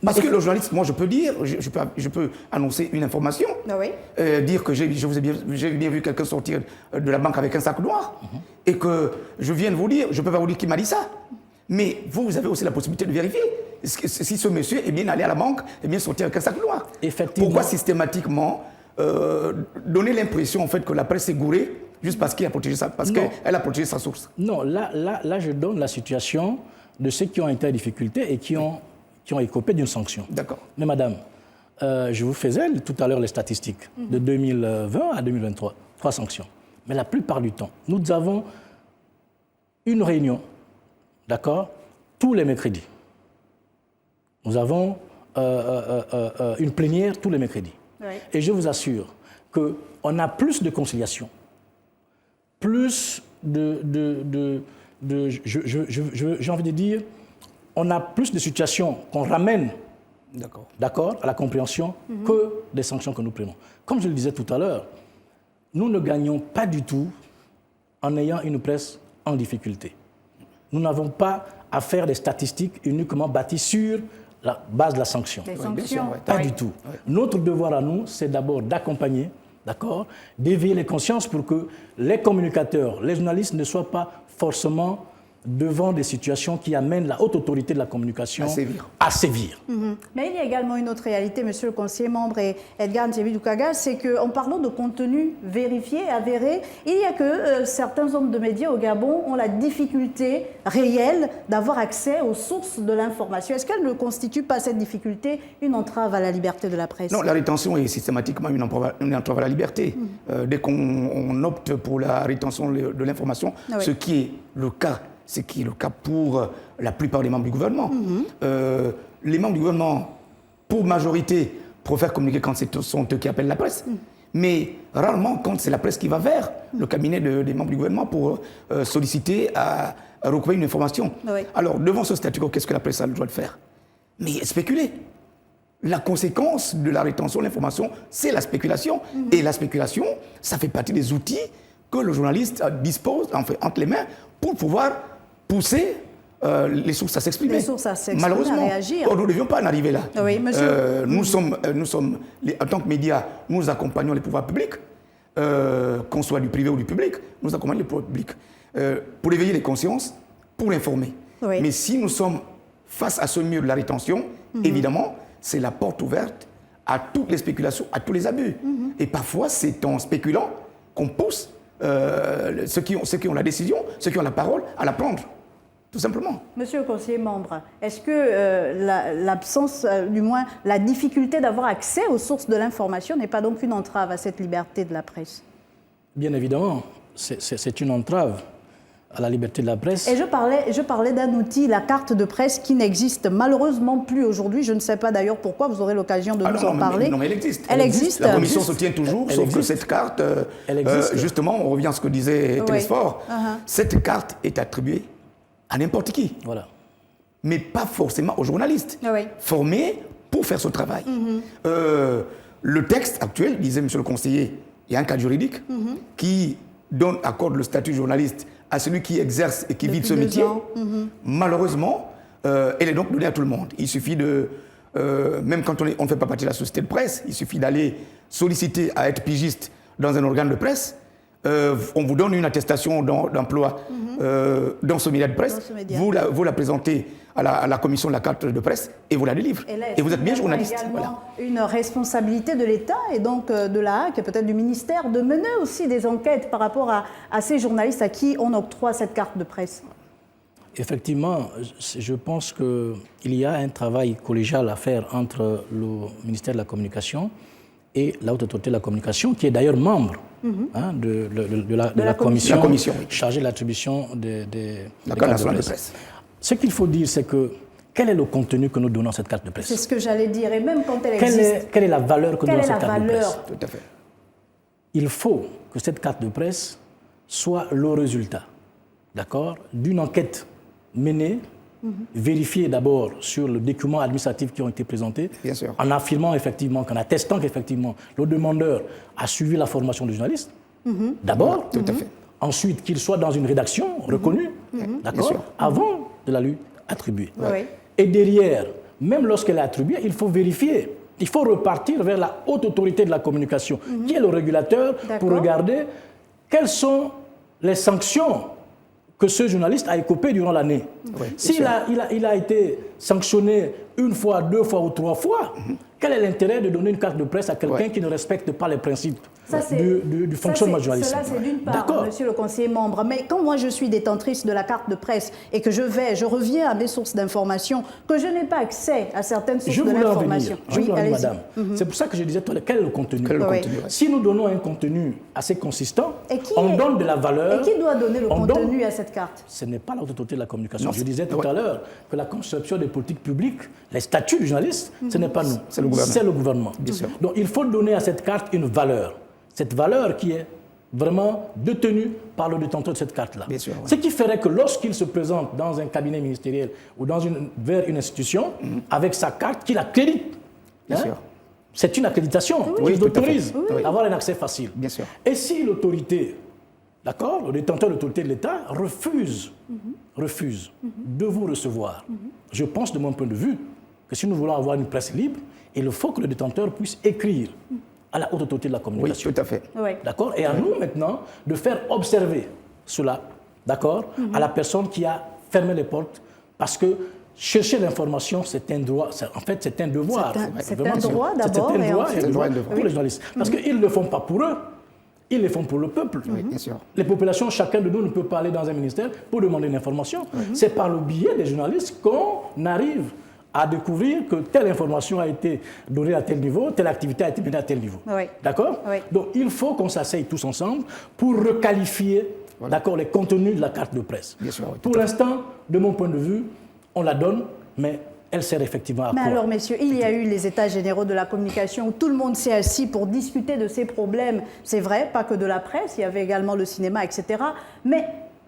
Parce que le journaliste, moi, je peux dire, je peux annoncer une information, dire que j'ai bien vu quelqu'un sortir de la banque avec un sac noir, et que je viens de vous dire, je ne peux pas vous dire qui m'a dit ça. Mais vous avez aussi la possibilité de vérifier si ce monsieur est bien allé à la banque, est bien sorti avec un sac noir. Pourquoi systématiquement donner l'impression en fait que la presse est gourée juste parce qu'il a protégé ça, parce qu'elle a protégé sa source? Non, là, je donne la situation de ceux qui ont été en difficulté et qui ont qui ont écopé d'une sanction. D'accord. Mais madame, je vous faisais tout à l'heure les statistiques de 2020 à 2023, 3 sanctions. Mais la plupart du temps, nous avons une réunion, d'accord, tous les mercredis. Nous avons une plénière tous les mercredis. Oui. Et je vous assure qu'on a plus de conciliation, plus j'ai envie de dire, on a plus de situations qu'on ramène d'accord, à la compréhension que des sanctions que nous prenons. Comme je le disais tout à l'heure, nous ne gagnons pas du tout en ayant une presse en difficulté. Nous n'avons pas à faire des statistiques uniquement bâties sur la base de la sanction. Les sanctions. Pas du tout. Notre devoir à nous, c'est d'abord d'accompagner, d'accord, d'éveiller les consciences pour que les communicateurs, les journalistes ne soient pas forcément devant des situations qui amènent la haute autorité de la communication à sévir. Mais il y a également une autre réalité, monsieur le conseiller membre et Edgar Ntchebi-Doukaga, c'est qu'en parlant de contenu vérifié, avéré, il y a que certains hommes de médias au Gabon ont la difficulté réelle d'avoir accès aux sources de l'information. Est-ce qu'elle ne constitue pas, cette difficulté, une entrave à la liberté de la presse? Non, la rétention est systématiquement une entrave à la liberté. Dès qu'on opte pour la rétention de l'information, ce qui est le cas, c'est qui est le cas pour la plupart des membres du gouvernement. Les membres du gouvernement, pour majorité, préfèrent communiquer quand ce sont eux qui appellent la presse. Mais rarement quand c'est la presse qui va vers le cabinet des membres du gouvernement pour solliciter à recouvrer une information. Alors, devant ce statu quo, qu'est-ce que la presse a le droit de faire? Mais spéculer. La conséquence de la rétention de l'information, c'est la spéculation. Et la spéculation, ça fait partie des outils que le journaliste dispose entre les mains pour pouvoir pousser les sources à s'exprimer. Les sources à s'exprimer, malheureusement, à réagir. nous ne devions pas en arriver là. Oui, monsieur. Nous sommes en tant que médias, nous accompagnons les pouvoirs publics, qu'on soit du privé ou du public, nous accompagnons les pouvoirs publics pour éveiller les consciences, pour informer. Mais si nous sommes face à ce mur de la rétention, évidemment, c'est la porte ouverte à toutes les spéculations, à tous les abus. Et parfois, c'est en spéculant qu'on pousse ceux qui ont la décision, ceux qui ont la parole, à la prendre, tout simplement. Monsieur le conseiller membre, est-ce que l'absence, du moins la difficulté d'avoir accès aux sources de l'information n'est pas donc une entrave à cette liberté de la presse? Bien évidemment, c'est une entrave à la liberté de la presse. Et je parlais d'un outil, la carte de presse, qui n'existe malheureusement plus aujourd'hui. Je ne sais pas d'ailleurs pourquoi, vous aurez l'occasion de nous en parler. Non, mais elle existe. Elle existe. La commission se tient toujours, sauf que cette carte, justement, on revient à ce que disait Télésphore, cette carte est attribuée à n'importe qui. Voilà. Mais pas forcément aux journalistes, formés pour faire ce travail. Le texte actuel, disait monsieur le conseiller, il y a un cadre juridique qui accorde le statut de journaliste à celui qui exerce et qui vit de ce métier. Malheureusement, elle est donc donnée à tout le monde. Il suffit même quand on ne fait pas partie de la société de presse, il suffit d'aller solliciter à être pigiste dans un organe de presse. On vous donne une attestation d'emploi dans ce média de presse. Vous la présentez à la commission de la carte de presse et vous la délivrez. Et vous êtes bien journaliste. Il y a également une responsabilité de l'État et donc de la HAC et peut-être du ministère de mener aussi des enquêtes par rapport à ces journalistes à qui on octroie cette carte de presse. Effectivement, je pense qu'il y a un travail collégial à faire entre le ministère de la Communication et la Haute Autorité de la Communication, qui est d'ailleurs membre de la commission chargée de l'attribution des cartes de presse. Ce qu'il faut dire, c'est que quel est le contenu que nous donnons à cette carte de presse? C'est ce que j'allais dire, et même quand elle existe. Quelle est la valeur que nous donnons à cette carte de presse? Tout à fait. Il faut que cette carte de presse soit le résultat, d'accord, d'une enquête menée, vérifiée d'abord sur le document administratif qui ont été présentés, en affirmant effectivement, en attestant qu'effectivement le demandeur a suivi la formation du journaliste, d'abord, tout à fait. Ensuite qu'il soit dans une rédaction reconnue, d'accord, avant de la lui attribuer. Et derrière, même lorsqu'elle est attribuée, il faut vérifier. Il faut repartir vers la haute autorité de la communication, qui est le régulateur, pour regarder quelles sont les sanctions que ce journaliste a écopées durant l'année. S'il a été sanctionné une fois, 2 fois ou 3 fois, quel est l'intérêt de donner une carte de presse à quelqu'un qui ne respecte pas les principes du fonctionnement journalistique? Cela, c'est d'une part, monsieur le conseiller membre. Mais quand moi, je suis détentrice de la carte de presse et que je reviens à mes sources d'information, que je n'ai pas accès à certaines sources de l'information. Je vous allez-y, madame. C'est pour ça que je disais tout à l'heure, quel est le contenu? Si nous donnons un contenu assez consistant, on donne de la valeur. Et qui doit donner le contenu à cette carte? Ce n'est pas la Haute Autorité de la Communication. Je disais tout à l'heure que la conception des politiques publiques, les statuts du journaliste, ce n'est pas nous, c'est le gouvernement. Bien sûr. Donc il faut donner à cette carte une valeur. Cette valeur qui est vraiment détenue par le détenteur de cette carte-là. Ce qui ferait que lorsqu'il se présente dans un cabinet ministériel ou vers une institution, avec sa carte, qu'il accrédite. C'est une accréditation qui l'autorise d'avoir un accès facile. Bien sûr. Et si l'autorité, d'accord, le détenteur de l'autorité de l'État refuse de vous recevoir, je pense de mon point de vue que si nous voulons avoir une presse libre, il faut que le détenteur puisse écrire à la Haute Autorité de la Communication. Oui, tout à fait. D'accord? Et à nous maintenant de faire observer cela, d'accord, à la personne qui a fermé les portes, parce que chercher l'information, c'est un droit, en fait, c'est un devoir. C'est un droit d'abord et un droit pour les journalistes. Parce qu'ils ne le font pas pour eux, ils le font pour le peuple. Oui, bien sûr. Les populations, chacun de nous ne peut pas aller dans un ministère pour demander une information. C'est par le biais des journalistes qu'on arrive à découvrir que telle information a été donnée à tel niveau, telle activité a été menée à tel niveau. D'accord? Donc, il faut qu'on s'asseye tous ensemble pour requalifier d'accord, les contenus de la carte de presse. Bien sûr, pour l'instant, de mon point de vue, on la donne, mais elle sert effectivement à quoi? Mais alors, messieurs, il y a eu les États généraux de la communication où tout le monde s'est assis pour discuter de ces problèmes. C'est vrai, pas que de la presse, il y avait également le cinéma, etc. Mais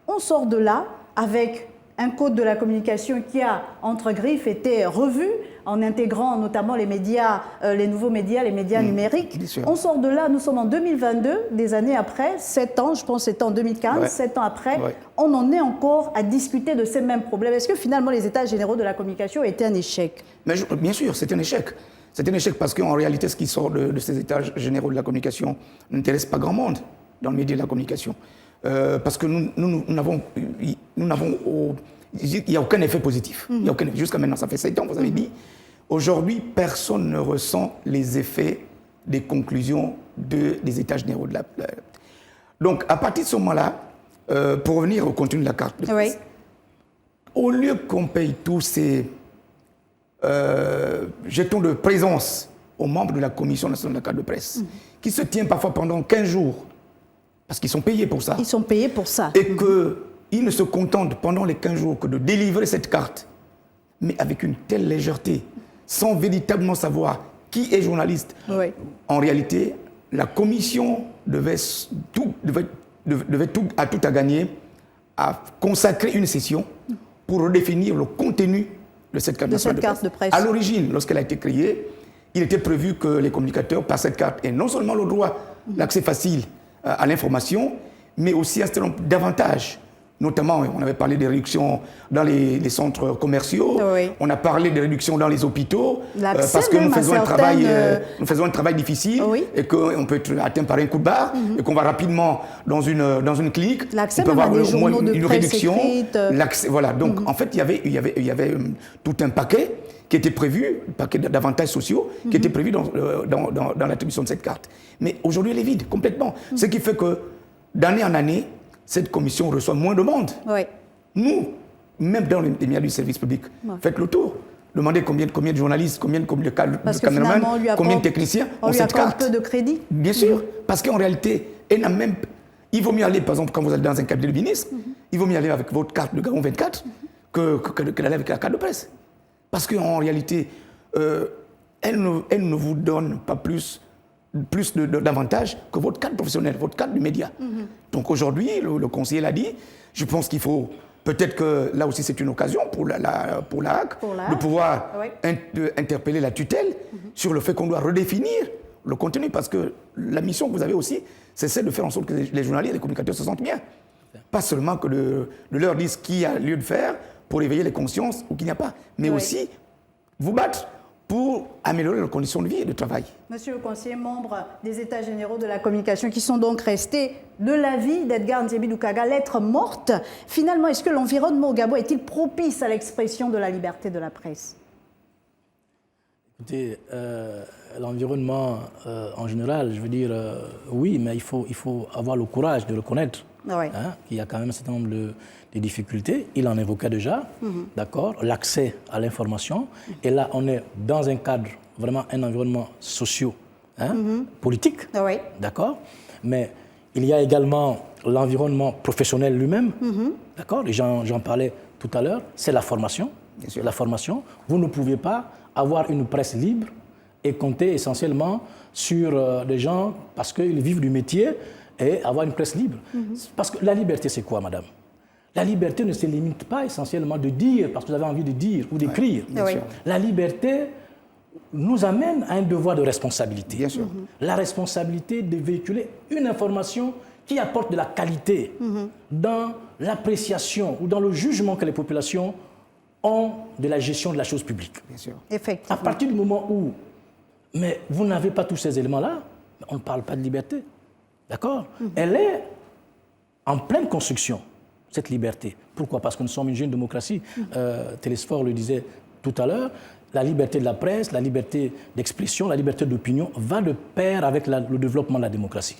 on sort de là avec un code de la communication qui a, entre griffes, été revu en intégrant notamment les médias, les nouveaux médias, les médias numériques. On sort de là, nous sommes en 2022, des années après, 7 ans, je pense que c'était en 2015, 7 ans après, on en est encore à discuter de ces mêmes problèmes. Est-ce que finalement les États généraux de la communication étaient un échec? Mais bien sûr, c'est un échec. C'est un échec parce qu'en réalité, ce qui sort de ces États généraux de la communication n'intéresse pas grand monde dans le milieu de la communication. Parce que nous n'avons il n'y a aucun effet positif. Jusqu'à maintenant, ça fait 7 ans, vous avez dit. Aujourd'hui, personne ne ressent les effets des conclusions des États généraux de la... Donc, à partir de ce moment-là, pour revenir au contenu de la carte de presse, au lieu qu'on paye tous ces jetons de présence aux membres de la Commission nationale de la carte de presse, qui se tient parfois pendant 15 jours, parce qu'ils sont payés pour ça. Ils sont payés pour ça. Et qu'ils ne se contentent pendant les 15 jours que de délivrer cette carte, mais avec une telle légèreté, sans véritablement savoir qui est journaliste. En réalité, la Commission devait tout à gagner à consacrer une session pour redéfinir le contenu de cette carte de presse. À l'origine, lorsqu'elle a été créée, il était prévu que les communicateurs, par cette carte, aient non seulement le droit, l'accès facile à l'information, mais aussi un certain nombre d'avantages. Notamment, on avait parlé des réductions dans les centres commerciaux, on a parlé des réductions dans les hôpitaux, parce que nous faisons un travail difficile et qu'on peut être atteint par un coup de barre, et qu'on va rapidement dans une clinique, on peut avoir au moins une réduction. Voilà, donc en fait, il y avait tout un paquet qui était prévu, un paquet d'avantages sociaux, qui était prévu dans l'attribution de cette carte. Mais aujourd'hui, elle est vide, complètement. Ce qui fait que, d'année en année, cette commission reçoit moins de monde. Nous, même dans les médias du service public, faites le tour. Demandez combien de journalistes, combien de caméramans, combien de techniciens ont cette carte. On lui accorde peu de crédit. Bien sûr, parce qu'en réalité, il vaut mieux aller, par exemple, quand vous allez dans un cabinet de ministre, il vaut mieux aller avec votre carte de Gabon 24 que d'aller avec la carte de presse. Parce qu'en réalité, elle ne vous donne pas plus d'avantages que votre carte professionnelle, votre carte du média. Donc aujourd'hui, le conseiller l'a dit, je pense qu'il faut, peut-être que là aussi c'est une occasion pour la HAC, de pouvoir interpeller la tutelle sur le fait qu'on doit redéfinir le contenu, parce que la mission que vous avez aussi, c'est celle de faire en sorte que les journalistes et les communicateurs se sentent bien. Pas seulement que de leur dire ce qu'il y a lieu de faire pour éveiller les consciences ou qu'il n'y a pas, mais aussi vous battre pour améliorer leurs conditions de vie et de travail. Monsieur le conseiller, membre des États généraux de la communication, qui sont donc restés de l'avis d'Edgar Ntyebi-Doukaga, lettre morte. Finalement, est-ce que l'environnement au Gabon est-il propice à l'expression de la liberté de la presse? Écoutez, l'environnement en général, je veux dire, oui, mais il faut avoir le courage de reconnaître qu'il y a quand même un certain nombre de difficultés. Il en évoquait déjà, d'accord, l'accès à l'information. Et là, on est dans un cadre, vraiment un environnement politique, d'accord. Mais il y a également l'environnement professionnel lui-même, d'accord. Et j'en parlais tout à l'heure, c'est la formation. La formation. Vous ne pouvez pas avoir une presse libre et compter essentiellement sur des gens parce qu'ils vivent du métier et avoir une presse libre. Parce que la liberté, c'est quoi, madame? La liberté ne se limite pas essentiellement de dire parce que vous avez envie de dire ou d'écrire. La liberté nous amène à un devoir de responsabilité. Bien sûr. La responsabilité de véhiculer une information qui apporte de la qualité dans l'appréciation ou dans le jugement que les populations ont de la gestion de la chose publique. Bien sûr. Effectivement. À partir du moment où vous n'avez pas tous ces éléments-là, on ne parle pas de liberté. D'accord? Elle est en pleine construction, cette liberté. Pourquoi? Parce que nous sommes une jeune démocratie. Télésphore le disait tout à l'heure, la liberté de la presse, la liberté d'expression, la liberté d'opinion va de pair avec le développement de la démocratie.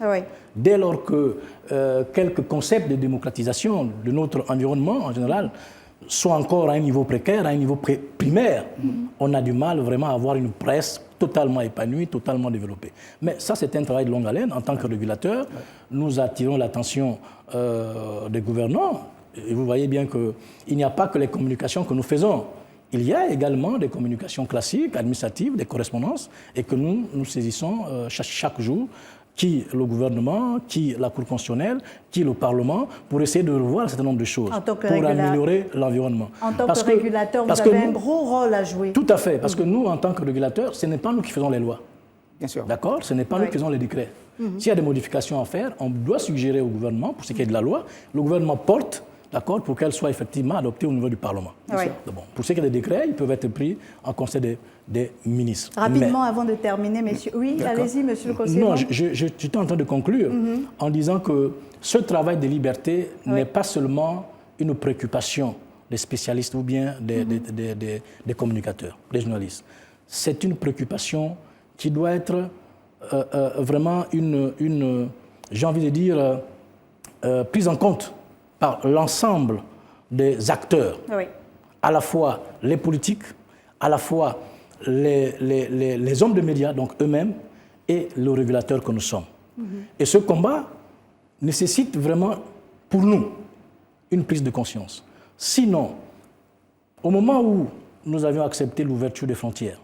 Dès lors que quelques concepts de démocratisation de notre environnement en général sont encore à un niveau précaire, à un niveau primaire, on a du mal vraiment à avoir une presse totalement épanouie, totalement développée. Mais ça, c'est un travail de longue haleine. En tant que régulateur, nous attirons l'attention des gouvernants. Et vous voyez bien qu'il n'y a pas que les communications que nous faisons. Il y a également des communications classiques, administratives, des correspondances, et que nous saisissons chaque jour, qui le gouvernement, qui la Cour constitutionnelle, qui le Parlement, pour essayer de revoir un certain nombre de choses, pour améliorer l'environnement. En tant que régulateur, vous avez un gros rôle à jouer. Tout à fait, parce que nous, en tant que régulateurs, ce n'est pas nous qui faisons les lois. Bien sûr. D'accord? Ce n'est pas nous qui faisons les décrets. S'il y a des modifications à faire, on doit suggérer au gouvernement, pour ce qui est de la loi, le gouvernement porte, d'accord, pour qu'elle soit effectivement adoptée au niveau du Parlement. Bon, pour ce qui est des décrets, ils peuvent être pris en conseil des ministres. Rapidement, avant de terminer, messieurs. Oui, allez-y, monsieur le conseiller. Non, j'étais en train de conclure en disant que ce travail de liberté n'est pas seulement une préoccupation des spécialistes ou bien des communicateurs, des journalistes. C'est une préoccupation qui doit être vraiment j'ai envie de dire, prise en compte par l'ensemble des acteurs, à la fois les politiques, à la fois les hommes de médias, donc eux-mêmes, et le régulateur que nous sommes. Et ce combat nécessite vraiment, pour nous, une prise de conscience. Sinon, au moment où nous avions accepté l'ouverture des frontières,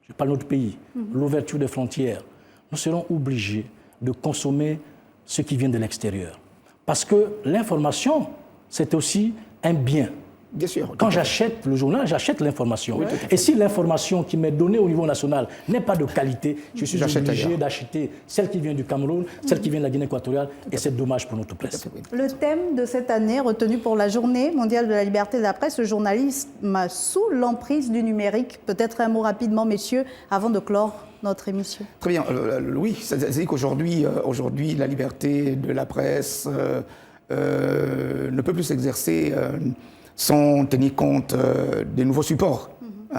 je parle de notre pays, l'ouverture des frontières, nous serons obligés de consommer ce qui vient de l'extérieur. Parce que l'information, c'est aussi un bien. Bien sûr. Quand j'achète le journal, j'achète l'information. Et si l'information qui m'est donnée au niveau national n'est pas de qualité, je suis obligé d'acheter celle qui vient du Cameroun, celle qui vient de la Guinée équatoriale, et c'est dommage pour notre presse. Le thème de cette année, retenu pour la Journée mondiale de la liberté de la presse, le journalisme sous l'emprise du numérique. Peut-être un mot rapidement, messieurs, avant de clore notre émission. Très bien. Oui, c'est-à-dire qu'aujourd'hui, la liberté de la presse ne peut plus s'exercer sans tenir compte des nouveaux supports.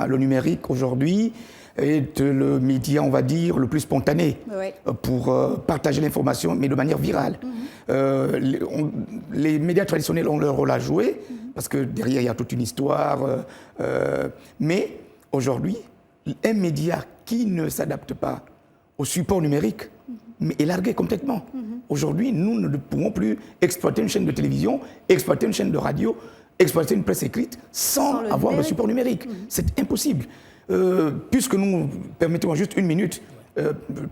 Le numérique, aujourd'hui, est le média, on va dire, le plus spontané pour partager l'information, mais de manière virale. Les médias traditionnels ont leur rôle à jouer, parce que derrière, il y a toute une histoire. Mais aujourd'hui, un média qui ne s'adapte pas au support numérique est largué complètement. Aujourd'hui, nous ne pouvons plus exploiter une chaîne de télévision, exploiter une chaîne de radio, exploiter une presse écrite sans avoir le support numérique. C'est impossible. Puisque nous, permettez-moi juste une minute,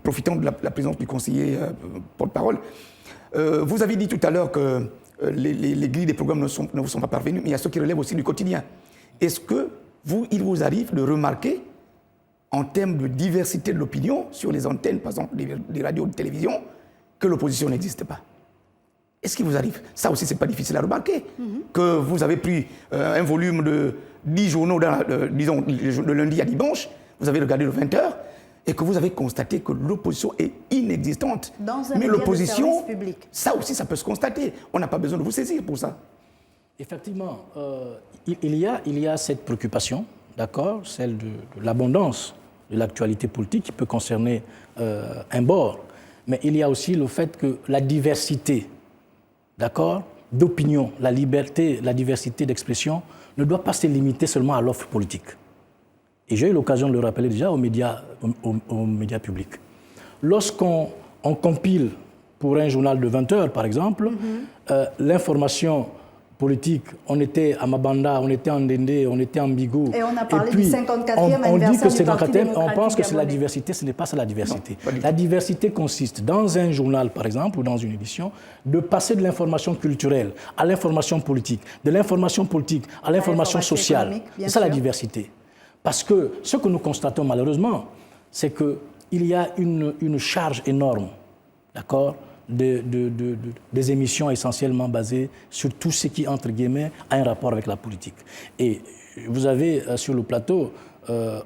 profitant de la présence du conseiller porte-parole, vous avez dit tout à l'heure que les grilles des programmes ne vous sont pas parvenues, mais il y a ceux qui relèvent aussi du quotidien. Est-ce que il vous arrive de remarquer, en termes de diversité de l'opinion, sur les antennes, par exemple, des radios de télévision, que l'opposition n'existe pas? Est-ce qu'il vous arrive? Ça aussi, ce n'est pas difficile à remarquer. Que vous avez pris un volume de 10 journaux, disons, de lundi à dimanche, vous avez regardé le 20h, et que vous avez constaté que l'opposition est inexistante. Mais l'opposition, ça aussi, ça peut se constater. On n'a pas besoin de vous saisir pour ça. Effectivement, il y a cette préoccupation, d'accord, celle de l'abondance de l'actualité politique qui peut concerner un bord. Mais il y a aussi le fait que la diversité, d'accord, d'opinion, la liberté, la diversité d'expression ne doit pas se limiter seulement à l'offre politique. Et j'ai eu l'occasion de le rappeler déjà aux médias publics. Lorsqu'on compile pour un journal de 20 heures, par exemple, l'information politique, on était à Mabanda, on était en Ndendé, on était en Bigo. Et on a parlé du 54e on dit que c'est du Parti démocratique on pense que c'est la gabonais. diversité, ce n'est pas ça la diversité. Non, la diversité consiste, dans un journal, par exemple, ou dans une édition, de passer de l'information culturelle à l'information politique, de l'information politique à l'information sociale. C'est ça la diversité. Parce que ce que nous constatons malheureusement, c'est qu'il y a une charge énorme, d'accord, des émissions essentiellement basées sur tout ce qui, entre guillemets, a un rapport avec la politique. Et vous avez sur le plateau,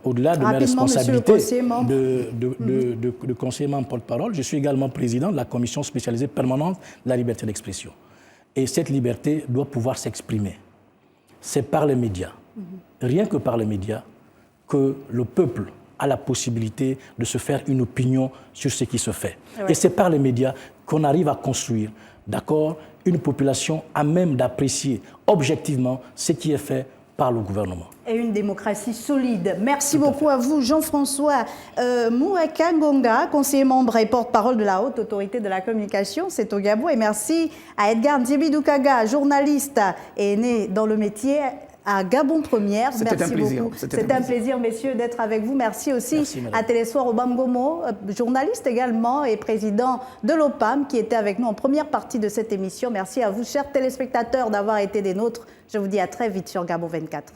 au-delà de mes responsabilités de conseiller membre porte-parole, je suis également président de la commission spécialisée permanente de la liberté d'expression. Et cette liberté doit pouvoir s'exprimer. C'est par les médias, rien que par les médias, que le peuple a la possibilité de se faire une opinion sur ce qui se fait. Et c'est par les médias qu'on arrive à construire, d'accord, une population à même d'apprécier objectivement ce qui est fait par le gouvernement. Et une démocratie solide. Merci beaucoup à vous, Jean-François Mouaka Ngonga, conseiller membre et porte-parole de la Haute Autorité de la Communication, c'est au Gabon. Et merci à Edgar Ndiébidoukaga, journaliste et né dans le métier à Gabon Première. C'était un plaisir. C'était un plaisir, messieurs, d'être avec vous. Merci aussi à Télésoir Obamgomo, journaliste également et président de l'OPAM, qui était avec nous en première partie de cette émission. Merci à vous, chers téléspectateurs, d'avoir été des nôtres. Je vous dis à très vite sur Gabon 24.